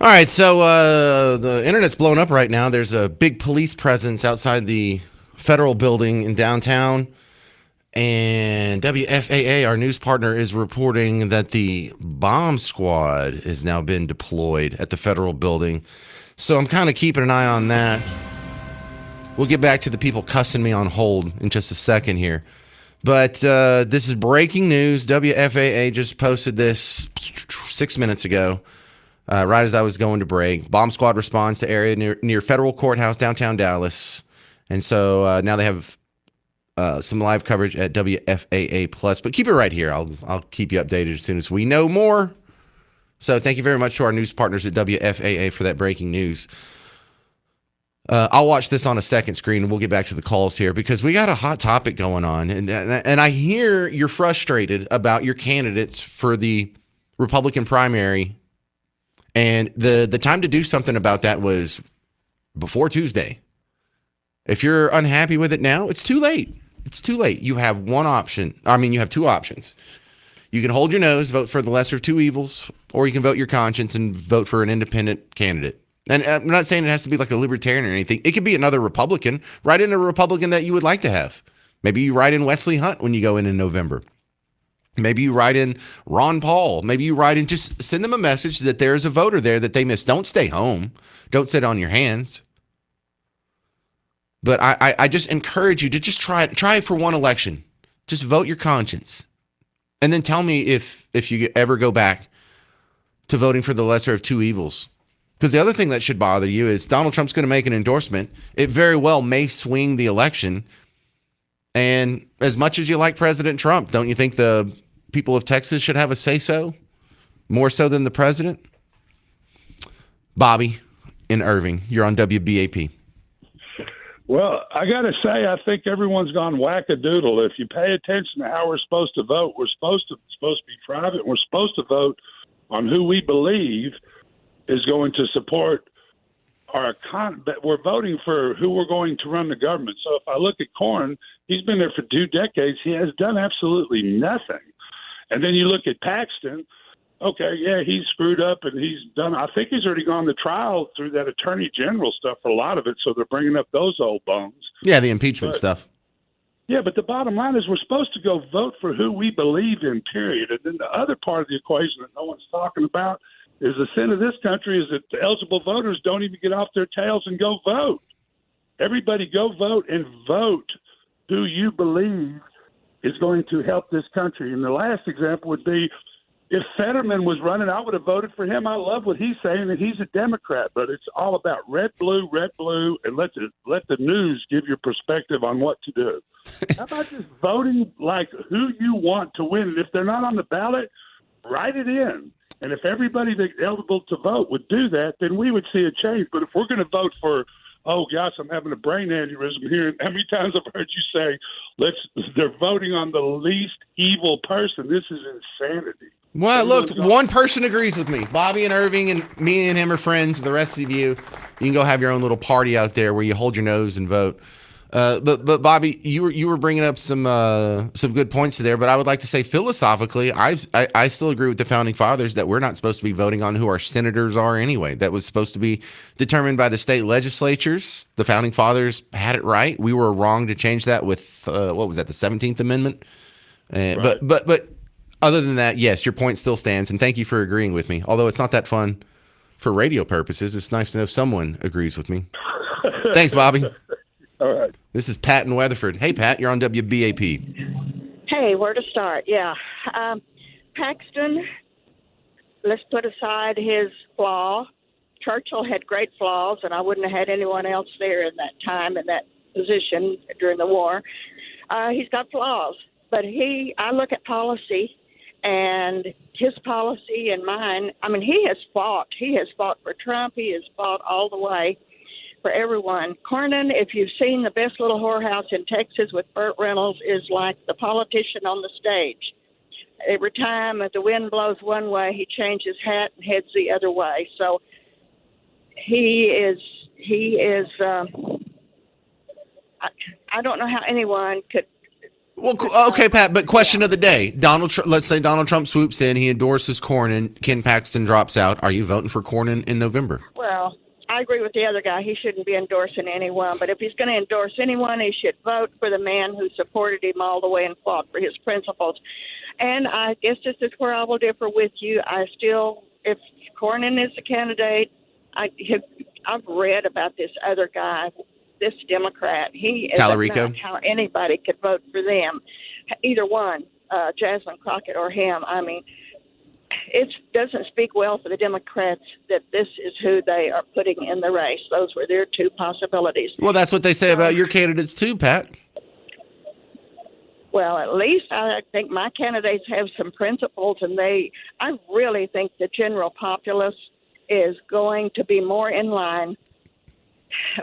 All right, so the internet's blown up right now. There's a big police presence outside the federal building in downtown. And WFAA, our news partner, is reporting that the bomb squad has now been deployed at the federal building. So I'm kind of keeping an eye on that. We'll get back to the people cussing me on hold in just a second here. But this is breaking news. WFAA just posted this 6 minutes ago, right as I was going to break. Bomb squad responds to area near Federal Courthouse, downtown Dallas. And so now they have some live coverage at WFAA Plus. But keep it right here. I'll keep you updated as soon as we know more. So thank you very much to our news partners at WFAA for that breaking news. I'll watch this on a second screen, and we'll get back to the calls here because we got a hot topic going on. And I hear you're frustrated about your candidates for the Republican primary. And the time to do something about that was before Tuesday. If you're unhappy with it now, it's too late. It's too late. You have one option. I mean, you have two options. You can hold your nose, vote for the lesser of two evils, or you can vote your conscience and vote for an independent candidate. And I'm not saying it has to be like a libertarian or anything. It could be another Republican. Write in a Republican that you would like to have. Maybe you write in Wesley Hunt when you go in November. Maybe you write in Ron Paul. Maybe you write in, just send them a message that there is a voter there that they missed. Don't stay home. Don't sit on your hands. But I just encourage you to just try it for one election. Just vote your conscience. And then tell me if you ever go back to voting for the lesser of two evils. Because the other thing that should bother you is Donald Trump's going to make an endorsement. It very well may swing the election. And as much as you like President Trump, don't you think the people of Texas should have a say-so? More so than the president? Bobby in Irving, you're on WBAP. Well, I got to say, I think everyone's gone wackadoodle. If you pay attention to how we're supposed to vote, we're supposed to be private. We're supposed to vote on who we believe is going to support we're voting for who we're going to run the government. So if I look at Corn, he's been there for 2 decades. He has done absolutely nothing. And then you look at Paxton. Okay, yeah, he's screwed up and he's done. I think he's already gone to trial through that attorney general stuff for a lot of it. So they're bringing up those old bones. Yeah, the impeachment stuff. Yeah, but the bottom line is we're supposed to go vote for who we believe in, period. And then the other part of the equation that no one's talking about is the sin of this country is that the eligible voters don't even get off their tails and go vote. Everybody go vote and vote who you believe is going to help this country. And the last example would be if Fetterman was running, I would have voted for him. I love what he's saying, and he's a Democrat, but it's all about red, blue, and let the news give your perspective on what to do. How about just voting like who you want to win? And if they're not on the ballot, write it in. And if everybody that's eligible to vote would do that, then we would see a change. But if we're going to vote for, oh, gosh, I'm having a brain aneurysm here. How many times I've heard you say, they're voting on the least evil person. This is insanity. Well, look, one person agrees with me. Bobby and Irving and me and him are friends. The rest of you can go have your own little party out there where you hold your nose and vote. But Bobby, you were bringing up some good points there. But I would like to say philosophically, I still agree with the founding fathers that we're not supposed to be voting on who our senators are anyway. That was supposed to be determined by the state legislatures. The founding fathers had it right. We were wrong to change that with what was that, the 17th Amendment? Right. But other than that, yes, your point still stands, and thank you for agreeing with me. Although it's not that fun for radio purposes, it's nice to know someone agrees with me. Thanks, Bobby. All right. This is Pat in Weatherford. Hey, Pat, you're on WBAP. Hey, where to start? Yeah. Paxton, let's put aside his flaw. Churchill had great flaws, and I wouldn't have had anyone else there in that time, in that position during the war. He's got flaws, but I look at policy, and his policy and mine, I mean, he has fought. He has fought for Trump. He has fought all the way for everyone. Cornyn, if you've seen The Best Little Whorehouse in Texas with Burt Reynolds, is like the politician on the stage. Every time the wind blows one way, he changes his hat and heads the other way. So he is I don't know how anyone could Well, okay, Pat, but question of the day. Let's say Donald Trump swoops in, he endorses Cornyn, Ken Paxton drops out. Are you voting for Cornyn in November? Well, I agree with the other guy. He shouldn't be endorsing anyone. But if he's going to endorse anyone, he should vote for the man who supported him all the way and fought for his principles. And I guess this is where I will differ with you. If Cornyn is the candidate, I've read about this other guy, this Democrat. He is Tallarico? not how anybody could vote for them, either one, Jasmine Crockett or him. I mean, it doesn't speak well for the Democrats that this is who they are putting in the race. Those were their two possibilities. Well, that's what they say about your candidates too, Pat. Well, at least I think my candidates have some principles, and I really think the general populace is going to be more in line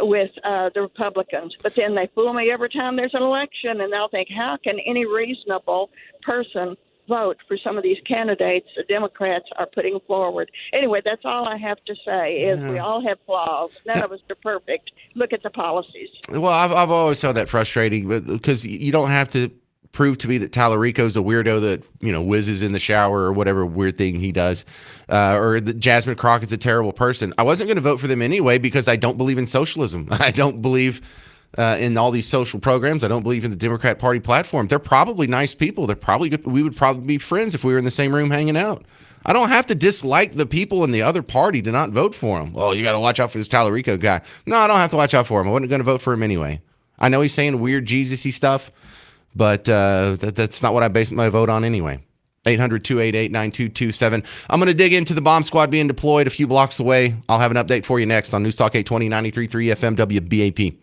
with the Republicans. But then they fool me every time there's an election, and they'll think, how can any reasonable person vote for some of these candidates the Democrats are putting forward? Anyway, that's all I have to say is we all have flaws. None of us are perfect. Look at the policies. Well, I've always found that frustrating, but because you don't have to prove to me that Tallarico's a weirdo that whizzes in the shower or whatever weird thing he does, or that Jasmine Crockett's a terrible person. I wasn't going to vote for them anyway because I don't believe in socialism. I don't believe in all these social programs. I don't believe in the Democrat Party platform. They're probably nice people. They're probably good. We would probably be friends if we were in the same room hanging out. I don't have to dislike the people in the other party to not vote for them. Oh, you got to watch out for this Tallarico guy. No, I don't have to watch out for him. I wasn't going to vote for him anyway. I know he's saying weird Jesus-y stuff, but that's not what I based my vote on anyway. 800-288-9227. I'm going to dig into the bomb squad being deployed a few blocks away. I'll have an update for you next on News Talk 820 93.3 FM WBAP.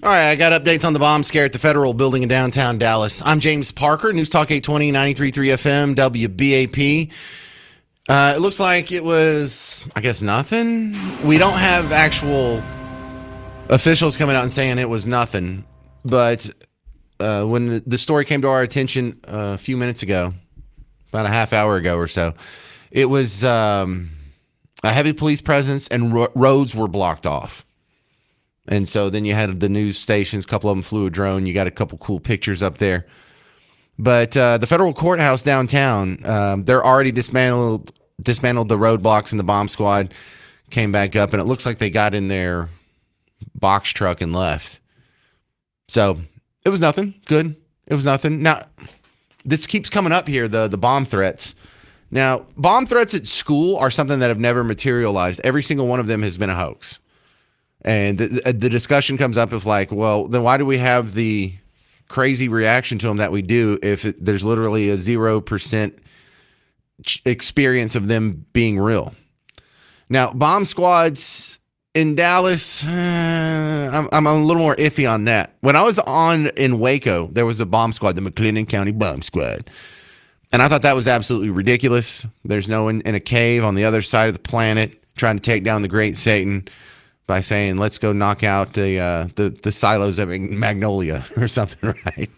All right, I got updates on the bomb scare at the Federal Building in downtown Dallas. I'm James Parker, News Talk 820, 93.3 FM, WBAP. It looks like it was, I guess, nothing. We don't have actual officials coming out and saying it was nothing. But when the story came to our attention a few minutes ago, about a half hour ago or so, it was a heavy police presence and roads were blocked off. And so then you had the news stations, a couple of them flew a drone. You got a couple cool pictures up there. But the federal courthouse downtown, they're already dismantled the roadblocks, and the bomb squad came back up. And it looks like they got in their box truck and left. So it was nothing. Good. It was nothing. Now, this keeps coming up here, the bomb threats. Now, bomb threats at school are something that have never materialized. Every single one of them has been a hoax. And the discussion comes up of like, well, then why do we have the crazy reaction to them that we do if there's literally a 0% experience of them being real? Now, bomb squads in Dallas, I'm a little more iffy on that. When I was in Waco, there was a bomb squad, the McLennan County Bomb Squad. And I thought that was absolutely ridiculous. There's no one in a cave on the other side of the planet trying to take down the great Satan by saying, let's go knock out the silos of Magnolia or something, right?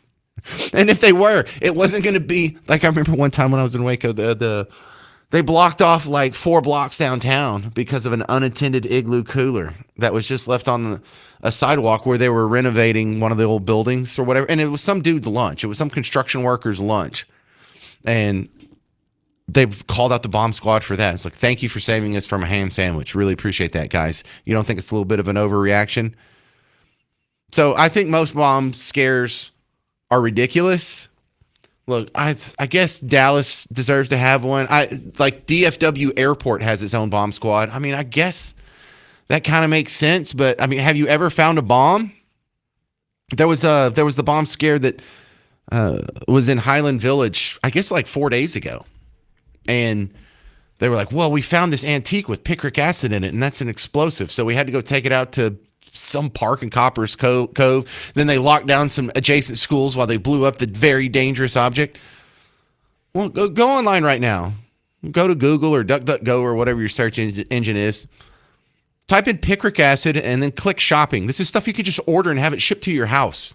And if they were, it wasn't going to be like, I remember one time when I was in Waco, they blocked off like 4 blocks downtown because of an unattended igloo cooler that was just left on a sidewalk where they were renovating one of the old buildings or whatever. And it was some dude's lunch. It was some construction worker's lunch. And they called out the bomb squad for that. It's like, thank you for saving us from a ham sandwich. Really appreciate that, guys. You don't think it's a little bit of an overreaction? So I think most bomb scares are ridiculous. Look, I guess Dallas deserves to have one. Like DFW Airport has its own bomb squad. I mean, I guess that kind of makes sense. But I mean, have you ever found a bomb? There was the bomb scare that was in Highland Village, I guess like 4 days ago. And they were like, well, we found this antique with picric acid in it, and that's an explosive. So we had to go take it out to some park in Copper's Cove. Then they locked down some adjacent schools while they blew up the very dangerous object. Well, go online right now. Go to Google or DuckDuckGo or whatever your search engine is. Type in picric acid and then click shopping. This is stuff you could just order and have it shipped to your house.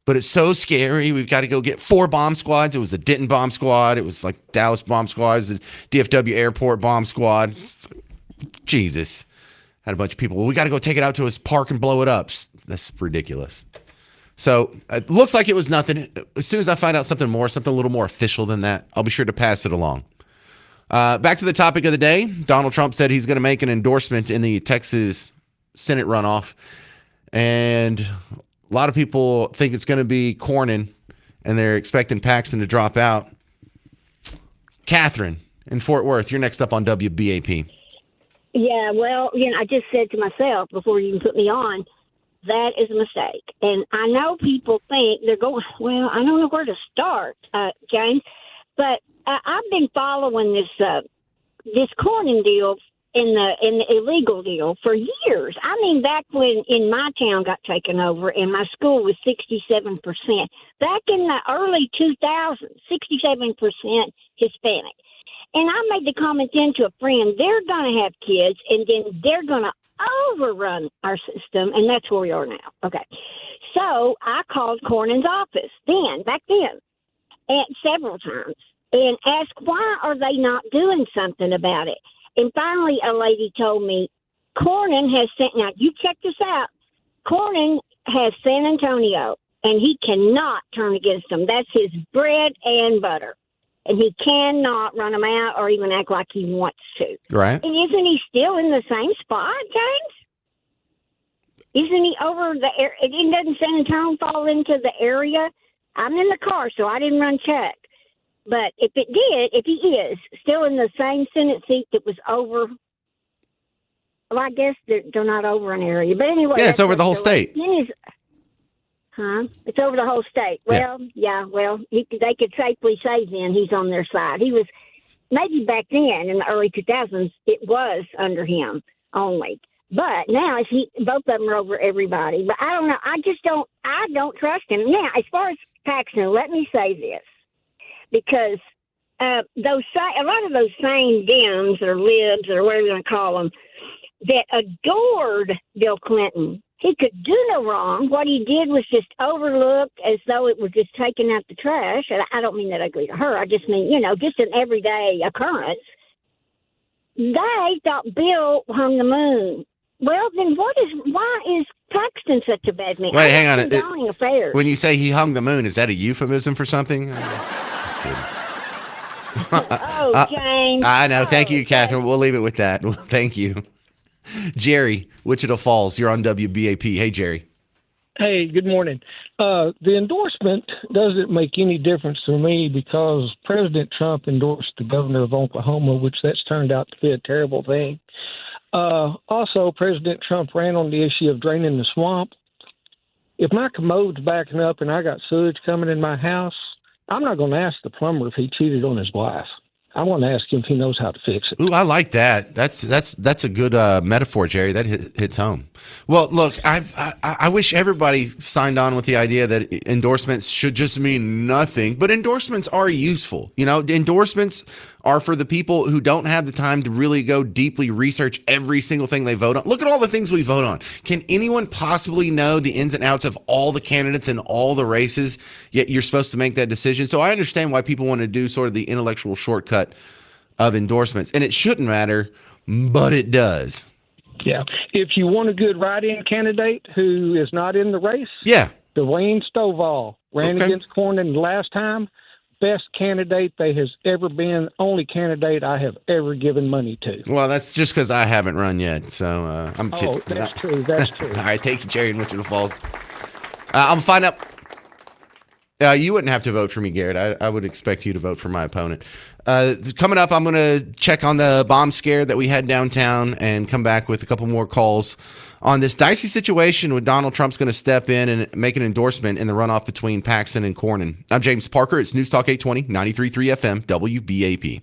But it's so scary. We've got to go get 4 bomb squads. It was the Denton bomb squad. It was like Dallas bomb squads, the DFW Airport bomb squad. Jesus. Had a bunch of people. Well, we got to go take it out to his park and blow it up. That's ridiculous. So it looks like it was nothing. As soon as I find out something a little more official than that, I'll be sure to pass it along. Back to the topic of the day. Donald Trump said he's going to make an endorsement in the Texas Senate runoff. And a lot of people think it's going to be Cornyn, and they're expecting Paxton to drop out. Catherine in Fort Worth, you're next up on WBAP. Yeah, well, I just said to myself before you even put me on, that is a mistake. And I know people think they're going, well, I don't know where to start, James, but I've been following this Cornyn deal in the illegal deal for years. I mean, back when in my town got taken over and my school was 67%. Back in the early 2000s, 67% Hispanic. And I made the comment then to a friend, they're going to have kids and then they're going to overrun our system. And that's where we are now. Okay. So I called Cornyn's office back then, and several times, and asked, why are they not doing something about it? And finally, a lady told me, Cornyn has sent, now you check this out, Cornyn has San Antonio, and he cannot turn against them. That's his bread and butter. And he cannot run them out or even act like he wants to. Right. And isn't he still in the same spot, James? Isn't he over the air? Doesn't San Antonio fall into the area? I'm in the car, so I didn't run check. But if he is still in the same Senate seat that was over, well, I guess they're not over an area. But anyway. Yeah, it's over the whole state. It's over the whole state. Well, they could safely say then he's on their side. He was, maybe back then in the early 2000s, it was under him only. But now both of them are over everybody. But I don't know. I don't trust him. Now, as far as Paxton, let me say this, because a lot of those same Dems or libs or whatever you want to call them that adored Bill Clinton, he could do no wrong. What he did was just overlooked as though it was just taking out the trash. And I don't mean that ugly to her. I just mean, just an everyday occurrence. They thought Bill hung the moon. Well, then why is Paxton such a bad man? Wait, hang on. Condoning affairs. When you say he hung the moon, is that a euphemism for something? Just kidding. James. I know. Thank you, Catherine. We'll leave it with that. Thank you. Jerry, Wichita Falls, you're on WBAP. Hey, Jerry. Hey, good morning. The endorsement doesn't make any difference to me because President Trump endorsed the governor of Oklahoma, which that's turned out to be a terrible thing. Also, President Trump ran on the issue of draining the swamp. If my commode's backing up and I got sewage coming in my house, I'm not going to ask the plumber if he cheated on his wife. I want to ask him if he knows how to fix it. Ooh, I like that. That's a good metaphor, Jerry. That hits home. Well, look, I wish everybody signed on with the idea that endorsements should just mean nothing, but endorsements are useful. Endorsements are for the people who don't have the time to really go deeply research every single thing they vote on. Look at all the things we vote on. Can anyone possibly know the ins and outs of all the candidates in all the races, yet you're supposed to make that decision? So I understand why people want to do sort of the intellectual shortcut of endorsements, and it shouldn't matter, but it does. Yeah. If you want a good write-in candidate who is not in the race, Dwayne Stovall ran against Cornyn last time. Best candidate they has ever been, only candidate I have ever given money to. Well, that's just because I haven't run yet, so I'm kidding. Oh, that's true. That's true. All right, thank you, Jerry in Wichita Falls. I'm going to find out. You wouldn't have to vote for me, Garrett. I would expect you to vote for my opponent. Coming up, I'm going to check on the bomb scare that we had downtown and come back with a couple more calls on this dicey situation with Donald Trump's going to step in and make an endorsement in the runoff between Paxton and Cornyn. I'm James Parker. It's News Talk 820, 93.3 FM, WBAP.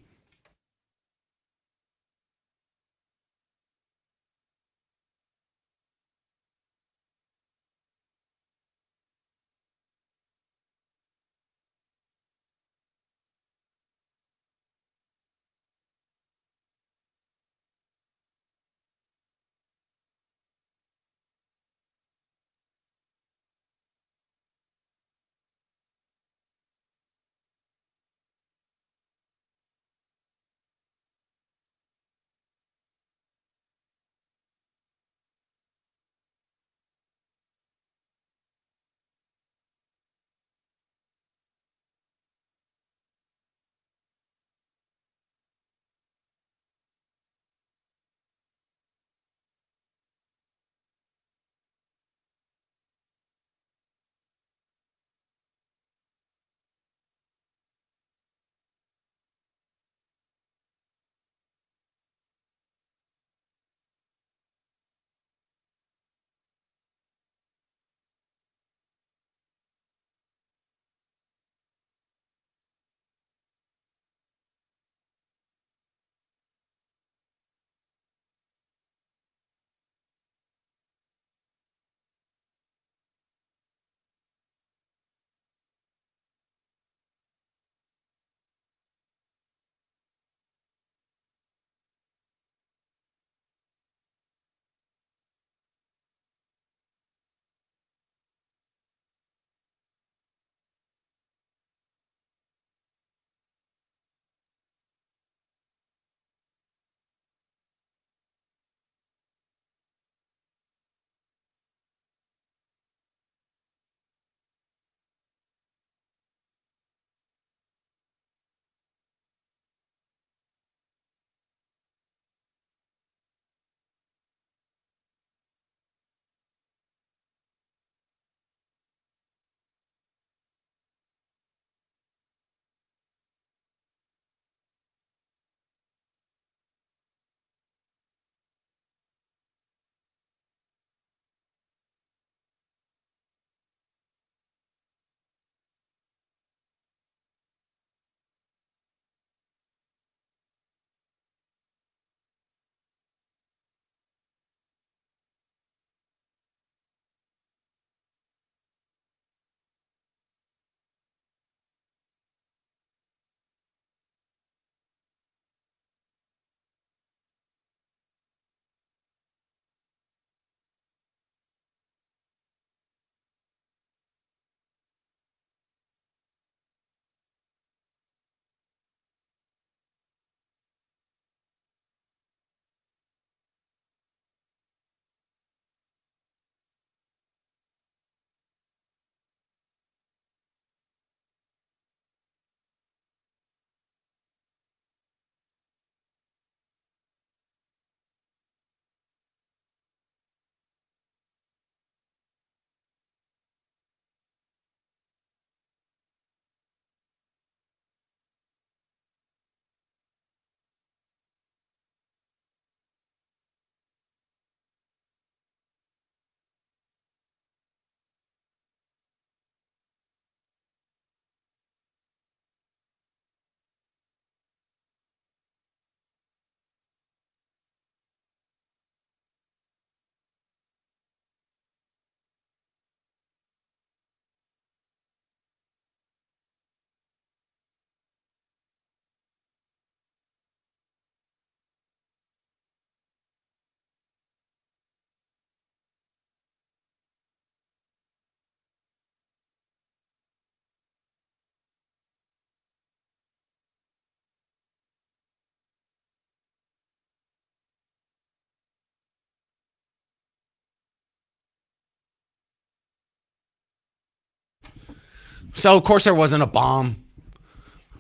So, of course, there wasn't a bomb.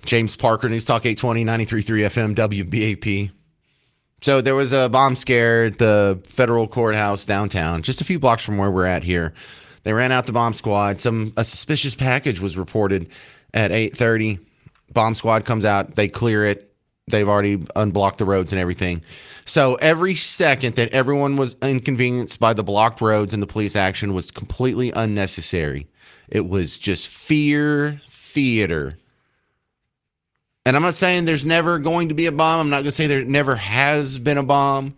James Parker, News Talk 820, 93.3 FM, WBAP. So there was a bomb scare at the federal courthouse downtown, just a few blocks from where we're at here. They ran out the bomb squad. A suspicious package was reported at 8:30. Bomb squad comes out. They clear it. They've already unblocked the roads and everything. So every second that everyone was inconvenienced by the blocked roads and the police action was completely unnecessary. It was just fear theater. And I'm not saying there's never going to be a bomb. I'm not going to say there never has been a bomb.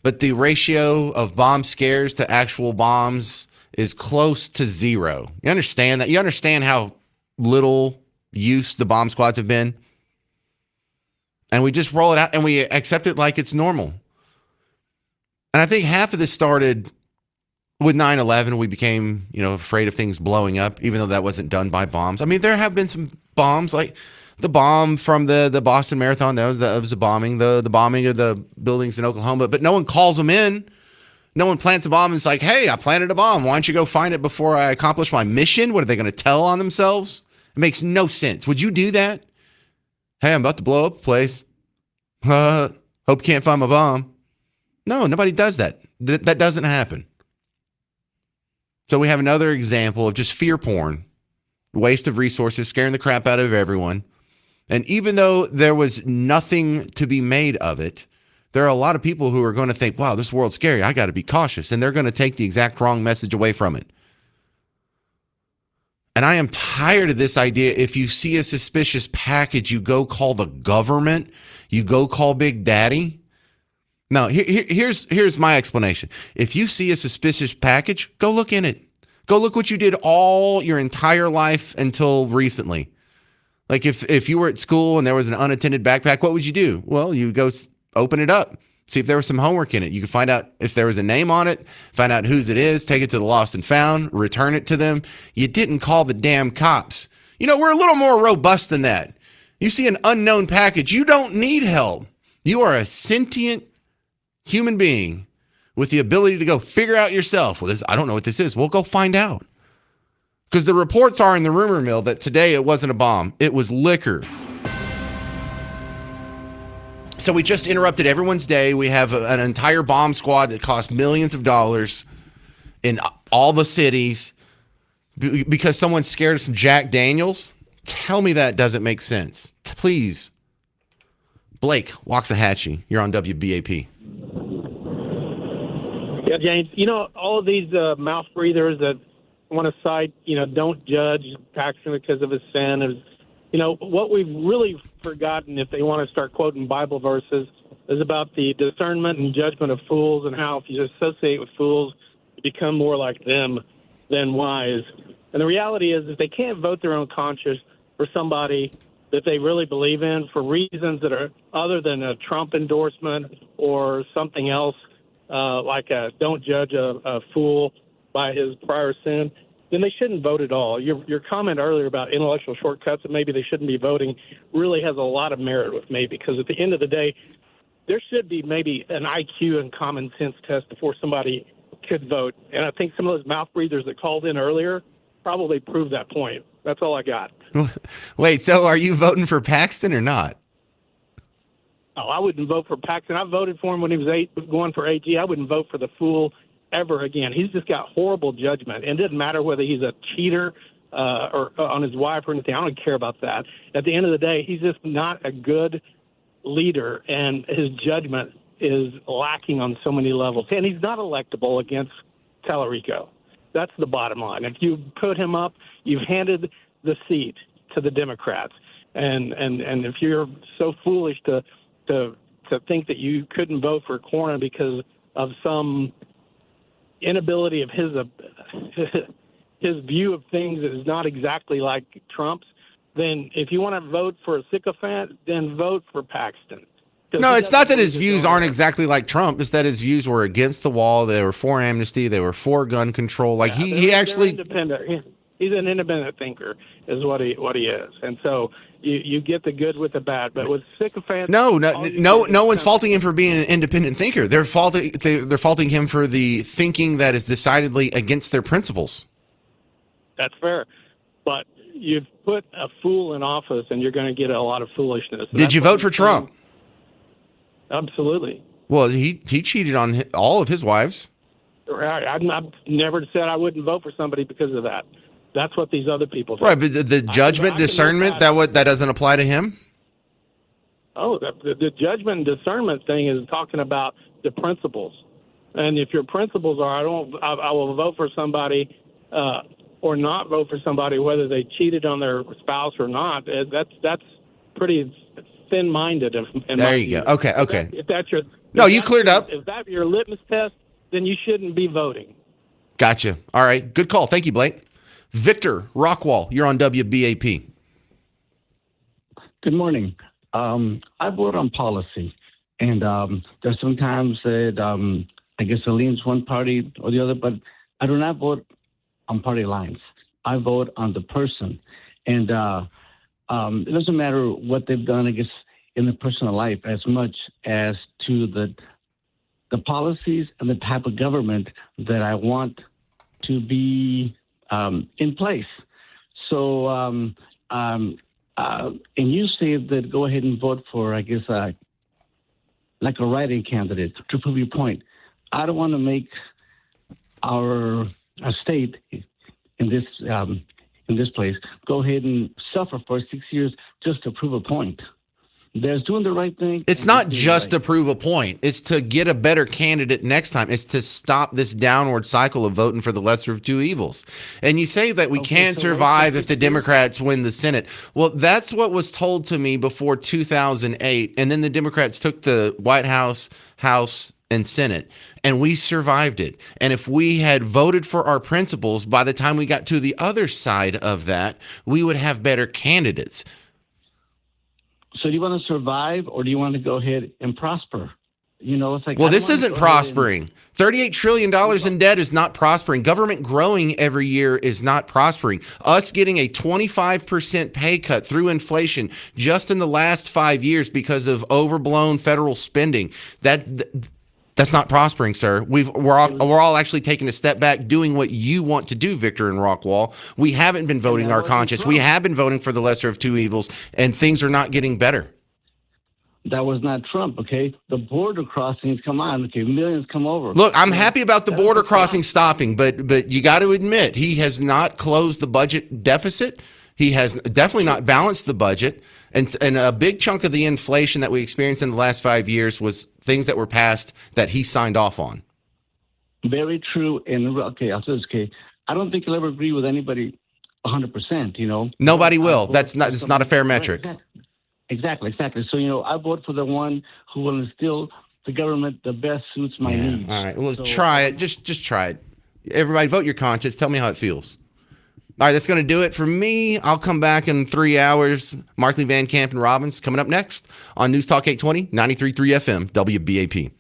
But the ratio of bomb scares to actual bombs is close to zero. You understand that? You understand how little use the bomb squads have been? And we just roll it out and we accept it like it's normal. And I think half of this started with 9/11. We became, afraid of things blowing up, even though that wasn't done by bombs. I mean, there have been some bombs, like the bomb from the Boston Marathon. That was a bombing. The bombing of the buildings in Oklahoma. But no one calls them in. No one plants a bomb and is like, hey, I planted a bomb. Why don't you go find it before I accomplish my mission? What are they going to tell on themselves? It makes no sense. Would you do that? Hey, I'm about to blow up a place. Hope you can't find my bomb. No, nobody does that. That doesn't happen. So we have another example of just fear porn, waste of resources, scaring the crap out of everyone. And even though there was nothing to be made of it, there are a lot of people who are going to think, wow, this world's scary. I got to be cautious. And they're going to take the exact wrong message away from it. And I am tired of this idea. If you see a suspicious package, you go call the government. You go call Big Daddy. Now, here's my explanation. If you see a suspicious package, go look in it. Go look what you did all your entire life until recently. Like if you were at school and there was an unattended backpack, what would you do? Well, you go open it up, see if there was some homework in it. You could find out if there was a name on it, find out whose it is, take it to the lost and found, return it to them. You didn't call the damn cops. We're a little more robust than that. You see an unknown package, you don't need help. You are a sentient human being with the ability to go figure out yourself. Well, I don't know what this is. Well, go find out. Because the reports are in the rumor mill that today it wasn't a bomb. It was liquor. So we just interrupted everyone's day. We have an entire bomb squad that cost millions of dollars in all the cities because someone's scared of some Jack Daniels. Tell me that doesn't make sense. Please. Blake Waxahachie, you're on WBAP. Yeah, James, all of these mouth breathers that want to cite, don't judge Paxton because of his sin. What we've really forgotten, if they want to start quoting Bible verses, is about the discernment and judgment of fools and how if you associate with fools, you become more like them than wise. And the reality is that they can't vote their own conscience for somebody that they really believe in for reasons that are other than a Trump endorsement or something else, like don't judge a fool by his prior sin, then they shouldn't vote at all. Your comment earlier about intellectual shortcuts and maybe they shouldn't be voting really has a lot of merit with me, because at the end of the day, there should be maybe an IQ and common sense test before somebody could vote. And I think some of those mouth breathers that called in earlier probably proved that point. That's all I got. Wait, so are you voting for Paxton or not? Oh, I wouldn't vote for Paxton. I voted for him when he was going for AG. I wouldn't vote for the fool ever again. He's just got horrible judgment. And it doesn't matter whether he's a cheater or on his wife or anything. I don't care about that. At the end of the day, he's just not a good leader, and his judgment is lacking on so many levels. And he's not electable against Tallarico. That's the bottom line. If you put him up, you've handed the seat to the Democrats. And if you're so foolish to think that you couldn't vote for Cornyn because of some inability of his view of things that is not exactly like Trump's, then if you want to vote for a sycophant, then vote for Paxton. No, it's not that his views aren't exactly like Trump. It's that his views were against the wall. They were for amnesty. They were for gun control. Like he actually independent. He's an independent thinker, is what he is. And so you get the good with the bad. But with sycophants, no one's faulting him for being an independent thinker. They're faulting him for the thinking that is decidedly against their principles. That's fair. But you've put a fool in office, and you're going to get a lot of foolishness. Did you vote for Trump? Absolutely. Well, he cheated on all of his wives. I've never said I wouldn't vote for somebody because of that. That's what these other people think. Right, but the judgment, discernment, that doesn't apply to him? Oh, the judgment and discernment thing is talking about the principles. And if your principles are, I will vote for somebody or not vote for somebody, whether they cheated on their spouse or not, that's pretty thin-minded. There you go. Okay. If that's your you cleared up. If that's your litmus test, then you shouldn't be voting. Gotcha. All right. Good call. Thank you, Blake. Victor Rockwall, you're on WBAP. Good morning. I vote on policy, and there's sometimes that I guess it leans one party or the other, but I do not vote on party lines. I vote on the person, and it doesn't matter what they've done, I guess, in their personal life as much as to the policies and the type of government that I want to be in place. So, and you say that go ahead and vote for, I guess, like a write-in candidate to prove your point. I don't want to make our state in this place go ahead and suffer for 6 years just to prove a point. There's doing the right thing. It's not just to prove a point. It's to get a better candidate next time. It's to stop this downward cycle of voting for the lesser of two evils. And you say that we can't survive if the Democrats win the Senate. Well, that's what was told to me before 2008. And then the Democrats took the White House, and Senate, and we survived it. And if we had voted for our principles, by the time we got to the other side of that, we would have better candidates. So do you want to survive, or do you want to go ahead and prosper? You know, it's like, well, this isn't prospering. $38 trillion in debt is not prospering. Government growing every year is not prospering. Us getting a 25% pay cut through inflation just in the last 5 years because of overblown federal spending, that's not prospering, sir. We're all actually taking a step back, doing what you want to do, Victor and Rockwall. We haven't been voting our conscience. We have been voting for the lesser of two evils, and things are not getting better. That was not Trump, okay? The border crossings, come on, okay? Millions come over. Look, I'm happy about the border crossing stopping, but you got to admit, he has not closed the budget deficit. He has definitely not balanced the budget. And a big chunk of the inflation that we experienced in the last 5 years was things that were passed that he signed off on. Very true. And okay, I'll say this, okay. I don't think he'll ever agree with anybody 100%, you know. Nobody will. It's not a fair metric. Right, exactly. So, you know, I vote for the one who will instill the government that best suits my needs. All right. Well, try it. Just try it. Everybody vote your conscience. Tell me how it feels. All right, that's going to do it for me. I'll come back in 3 hours. Markley, Van Camp, and Robbins coming up next on News Talk 820, 93.3 FM, WBAP.